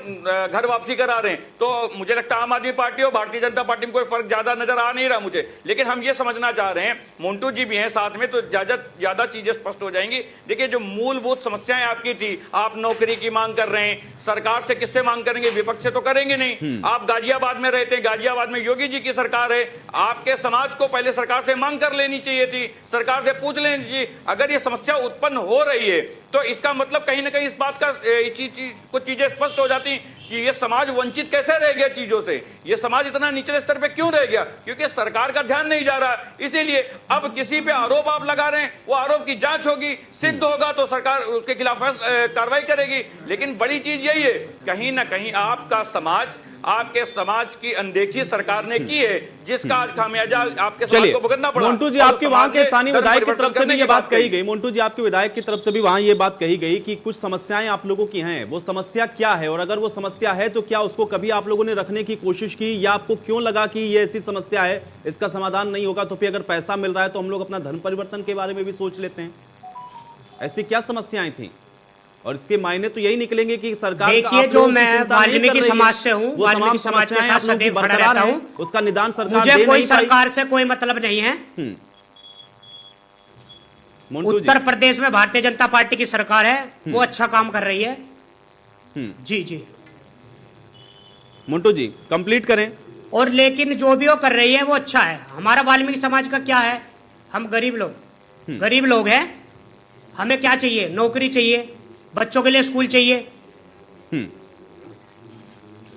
घर वापसी करा रहे हैं, तो मुझे लगता है आम आदमी पार्टी और भारतीय जनता पार्टी में कोई फर्क ज्यादा नजर आ नहीं रहा मुझे। लेकिन हम ये समझना चाह रहे हैं, मोन्टू जी भी हैं साथ में, तो ज्यादा चीजें स्पष्ट हो जाएंगी। देखिए, जो मूलभूत समस्याएं आपकी थी, आप नौकरी की मांग कर रहे हैं, सरकार से किससे मांग करेंगे? विपक्ष से तो करेंगे नहीं। आप गाजियाबाद में रहते हैं, गाजियाबाद में योगी जी की सरकार है, आपके समाज को पहले सरकार से मांग कर लेनी चाहिए थी, सरकार से पूछ लेनी चाहिए। अगर ये समस्या उत्पन्न हो रही है तो इसका मतलब कहीं ना कहीं इस बात का कुछ चीजें स्पष्ट हो जाती कि ये समाज वंचित कैसे रह गया चीजों से, ये समाज इतना निचले स्तर पे क्यों रह गया? क्योंकि सरकार का ध्यान नहीं जा रहा। इसीलिए अब किसी पे आरोप आप लगा रहे हैं, वो आरोप की जांच होगी, सिद्ध होगा तो सरकार उसके खिलाफ कार्रवाई करेगी। लेकिन बड़ी चीज यही है, कहीं ना कहीं आपके समाज की अनदेखी सरकार ने की है, जिसका आज खामियाजा आपके समाज को भुगतना पड़ा। मोन्टू जी, आपके वहां के स्थानीय विधायक की तरफ से भी ये बात कही गई, मोन्टू जी आपके विधायक की तरफ से भी वहां ये बात कही गई कि कुछ समस्याएं आप लोगों की हैं, वो समस्या क्या है? और अगर वो समस्या है तो क्या उसको कभी आप लोगों ने रखने की कोशिश की, या आपको क्यों लगा कि ये ऐसी समस्या है, इसका समाधान नहीं होगा तो फिर अगर पैसा मिल रहा है तो हम लोग अपना धर्म परिवर्तन के बारे में भी सोच लेते हैं? ऐसी क्या समस्याएं थी? और इसके मायने तो यही निकलेंगे कि सरकार देखिए, जो मैं वाल्मीकि समाज से हूँ, वाल्मीकि समाज के साथ सदैव खड़ा रहता हूँ, उसका निदान सरकार मुझे कोई सरकार से कोई मतलब नहीं है। उत्तर प्रदेश में भारतीय जनता पार्टी की सरकार है, वो अच्छा काम कर रही है। जी जी मुंटू जी कंप्लीट करें। और लेकिन जो भी वो कर रही है वो अच्छा है। हमारा वाल्मीकि समाज का क्या है, हम गरीब लोग हैं, हमें क्या चाहिए, नौकरी चाहिए, बच्चों के लिए स्कूल चाहिए,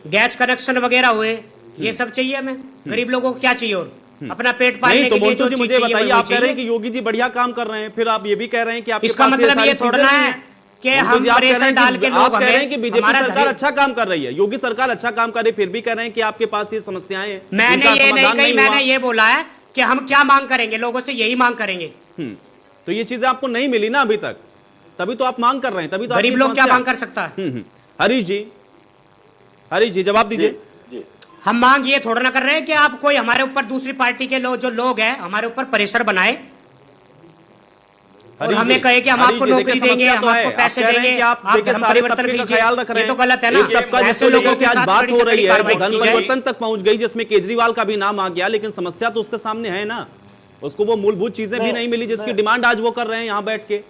गैस कनेक्शन वगैरह हुए, ये सब चाहिए हमें। गरीब लोगों को क्या चाहिए और अपना पेट पालने के लिए। नहीं तो मोंटू जी मुझे बताइए, आप कह रहे हैं कि योगी जी बढ़िया काम कर रहे हैं, फिर आप ये भी कह रहे हैं कि आपके इसका मतलब ये थोड़ा ना है कि हम प्रेशर डाल के लोग, आप कह रहे हैं कि बीजेपी सरकार अच्छा काम कर रही है, योगी सरकार अच्छा काम कर रही है, फिर भी कह रहे हैं कि आपके पास ये समस्याएं हैं। मैंने ये नहीं कही, मैंने ये बोला है कि हम क्या मांग करेंगे, लोगों से यही मांग करेंगे। तो ये चीजें आपको नहीं मिली ना अभी तक, तभी तो आप मांग कर रहे हैं, तभी तो गरीब लोग क्या मांग कर सकता है। हरीश जी जवाब दीजिए। हम मांग ये थोड़ा ना कर रहे हैं कि आप कोई हमारे ऊपर दूसरी पार्टी के जो लोग हैं हमारे ऊपर प्रेशर बनाए और हमें कहे कि हम आपको नौकरी देंगे, हम आपको पैसे देंगे, आप धर्म परिवर्तन कीजिए, ये तो गलत है ना। ऐसे लोगों के साथ बात हो रही है, धर्म परिवर्तन तक पहुंच गई जिसमें केजरीवाल का भी नाम आ गया, लेकिन समस्या तो उसके सामने है ना, उसको वो मूलभूत चीजें भी नहीं मिली जिसकी डिमांड आज वो कर रहे हैं यहाँ बैठ के।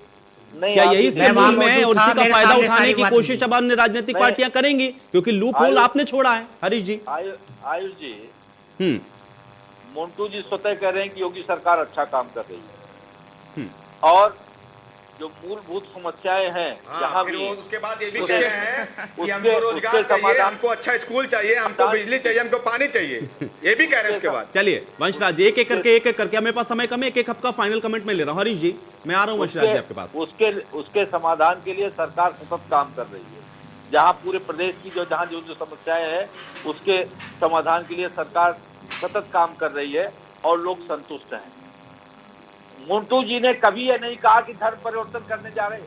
क्या यही इसके मूल में है और उसी का फायदा उठाने की कोशिश अब अन्य राजनीतिक पार्टियां करेंगी, क्योंकि लूप होल आपने छोड़ा है। हरीश जी, आयुष जी, मोंटू जी स्वतः कह रहे हैं कि योगी सरकार अच्छा काम कर रही है और जो मूलभूत समस्याएं हैं जहाँ भी, उसके बाद ये भी कह रहे हैं कि हमको रोजगार चाहिए, हमको अच्छा स्कूल चाहिए, हमको बिजली चाहिए, हमको पानी चाहिए, ये भी कह रहे हैं उसके बाद। चलिए वंशराज जी, एक एक करके हमें पास समय कम है, एक आपका फाइनल कमेंट में ले रहा हूँ। हरीश जी मैं आ रहा हूँ वंशराज जी आपके पास। उसके समाधान के लिए सरकार सतत काम कर रही है, जहाँ पूरे प्रदेश की जो समस्याएं हैं उसके समाधान के लिए सरकार सतत काम कर रही है और लोग संतुष्ट हैं। मुंटू जी ने कभी ये नहीं कहा कि धर्म परिवर्तन करने जा रहे।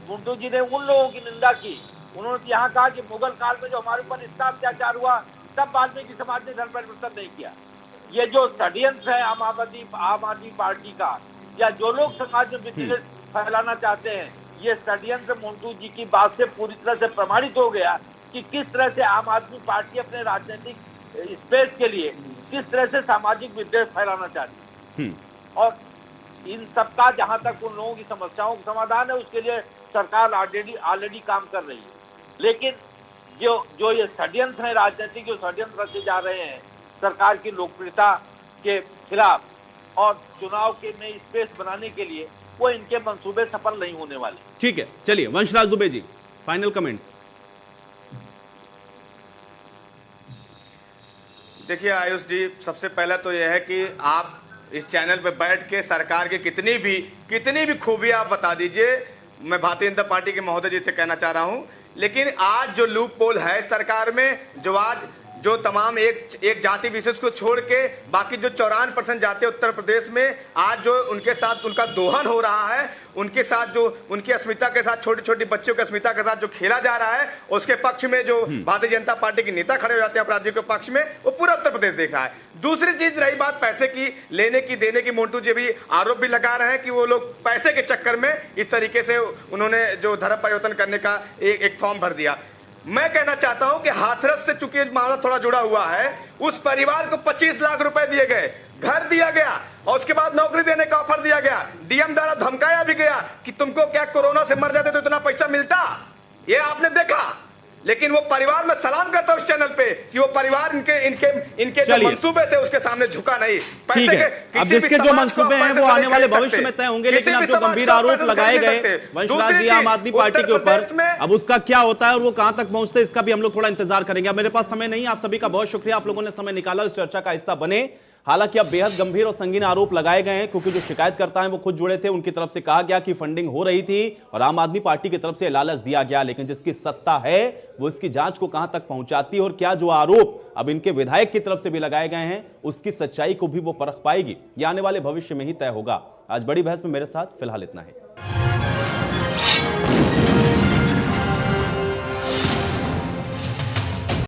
मुंटू जी ने उन लोगों की निंदा की, उन्होंने यहाँ कहा कि मुगल काल में जो हमारे ऊपर इतना अत्याचार हुआ तब वाल्मीकि समाज ने धर्म परिवर्तन नहीं किया। ये जो षड्यंत्र है आम आदमी पार्टी का, या जो लोग समाज में विद्वेष फैलाना चाहते हैं, ये षड्यंत्र मुंटू जी की बात से पूरी तरह से प्रमाणित हो गया कि किस तरह से आम आदमी पार्टी अपने राजनीतिक स्पेस के लिए किस तरह से सामाजिक विद्वेष फैलाना चाहती है। और इन सबका जहां तक उन लोगों की समस्याओं का समाधान है उसके लिए सरकार ऑलरेडी काम कर रही है, लेकिन जो ये षड्यंत्र है राजनीतिक, जो षड्यंत्र रचे जा रहे हैं सरकार की लोकप्रियता के खिलाफ और चुनाव के में स्पेस बनाने के लिए, वो इनके मंसूबे सफल नहीं होने वाले। ठीक है, चलिए वंशराज दुबे जी फाइनल कमेंट। देखिए आयुष जी, सबसे पहले तो यह है कि आप इस चैनल पे बैठ के सरकार की कितनी भी खूबियां आप बता दीजिए। मैं भारतीय जनता पार्टी के महोदय जी से कहना चाह रहा हूं, लेकिन आज जो लूप पोल है सरकार में, जो तमाम एक जाति विशेष को छोड़ के बाकी जो 54% जाति उत्तर प्रदेश में आज जो उनके साथ उनका दोहन हो रहा है, उनके साथ जो उनकी अस्मिता के साथ, छोटी छोटी बच्चों की अस्मिता के साथ जो खेला जा रहा है, उसके पक्ष में जो भारतीय जनता पार्टी के नेता खड़े हो जाते हैं अपराधियों के पक्ष में, वो पूरा उत्तर प्रदेश देख रहा है। दूसरी चीज रही बात पैसे की, लेने की देने की, मोंटू जी भी आरोप भी लगा रहे हैं कि वो लोग पैसे के चक्कर में इस तरीके से उन्होंने जो धर्म परिवर्तन करने का एक फॉर्म भर दिया। मैं कहना चाहता हूं कि हाथरस से चूंकि मामला थोड़ा जुड़ा हुआ है, उस परिवार को 25 लाख रुपए दिए गए, घर दिया गया और उसके बाद नौकरी देने का ऑफर दिया गया, डीएम द्वारा धमकाया भी गया कि तुमको क्या कोरोना से मर जाते तो इतना पैसा मिलता, ये आपने देखा। लेकिन वो परिवार में सलाम करता उस चैनल पे कि वो परिवार इनके जो मंसूबे थे उसके सामने झुका नहीं। ठीक है, अब जिसके जो मंसूबे हैं वो आने वाले भविष्य में तय होंगे, लेकिन अब जो गंभीर आरोप लगाए गए वंशराज जी आम आदमी पार्टी के ऊपर, अब उसका क्या होता है और वो कहां तक पहुंचते हैं इसका भी हम लोग थोड़ा इंतजार करेंगे। अब मेरे पास समय नहीं, आप सभी का बहुत शुक्रिया, आप लोगों ने समय निकाला, इस चर्चा का हिस्सा बने। हालांकि अब बेहद गंभीर और संगीन आरोप लगाए गए हैं, क्योंकि जो शिकायतकर्ता हैं वो खुद जुड़े थे, उनकी तरफ से कहा गया कि फंडिंग हो रही थी और आम आदमी पार्टी की तरफ से लालच दिया गया, लेकिन जिसकी सत्ता है वो इसकी जांच को कहां तक पहुंचाती है और क्या जो आरोप अब इनके विधायक की तरफ से भी लगाए गए हैं उसकी सच्चाई को भी वो परख पाएगी, ये आने वाले भविष्य में ही तय होगा। आज बड़ी बहस में मेरे साथ फिलहाल इतना है।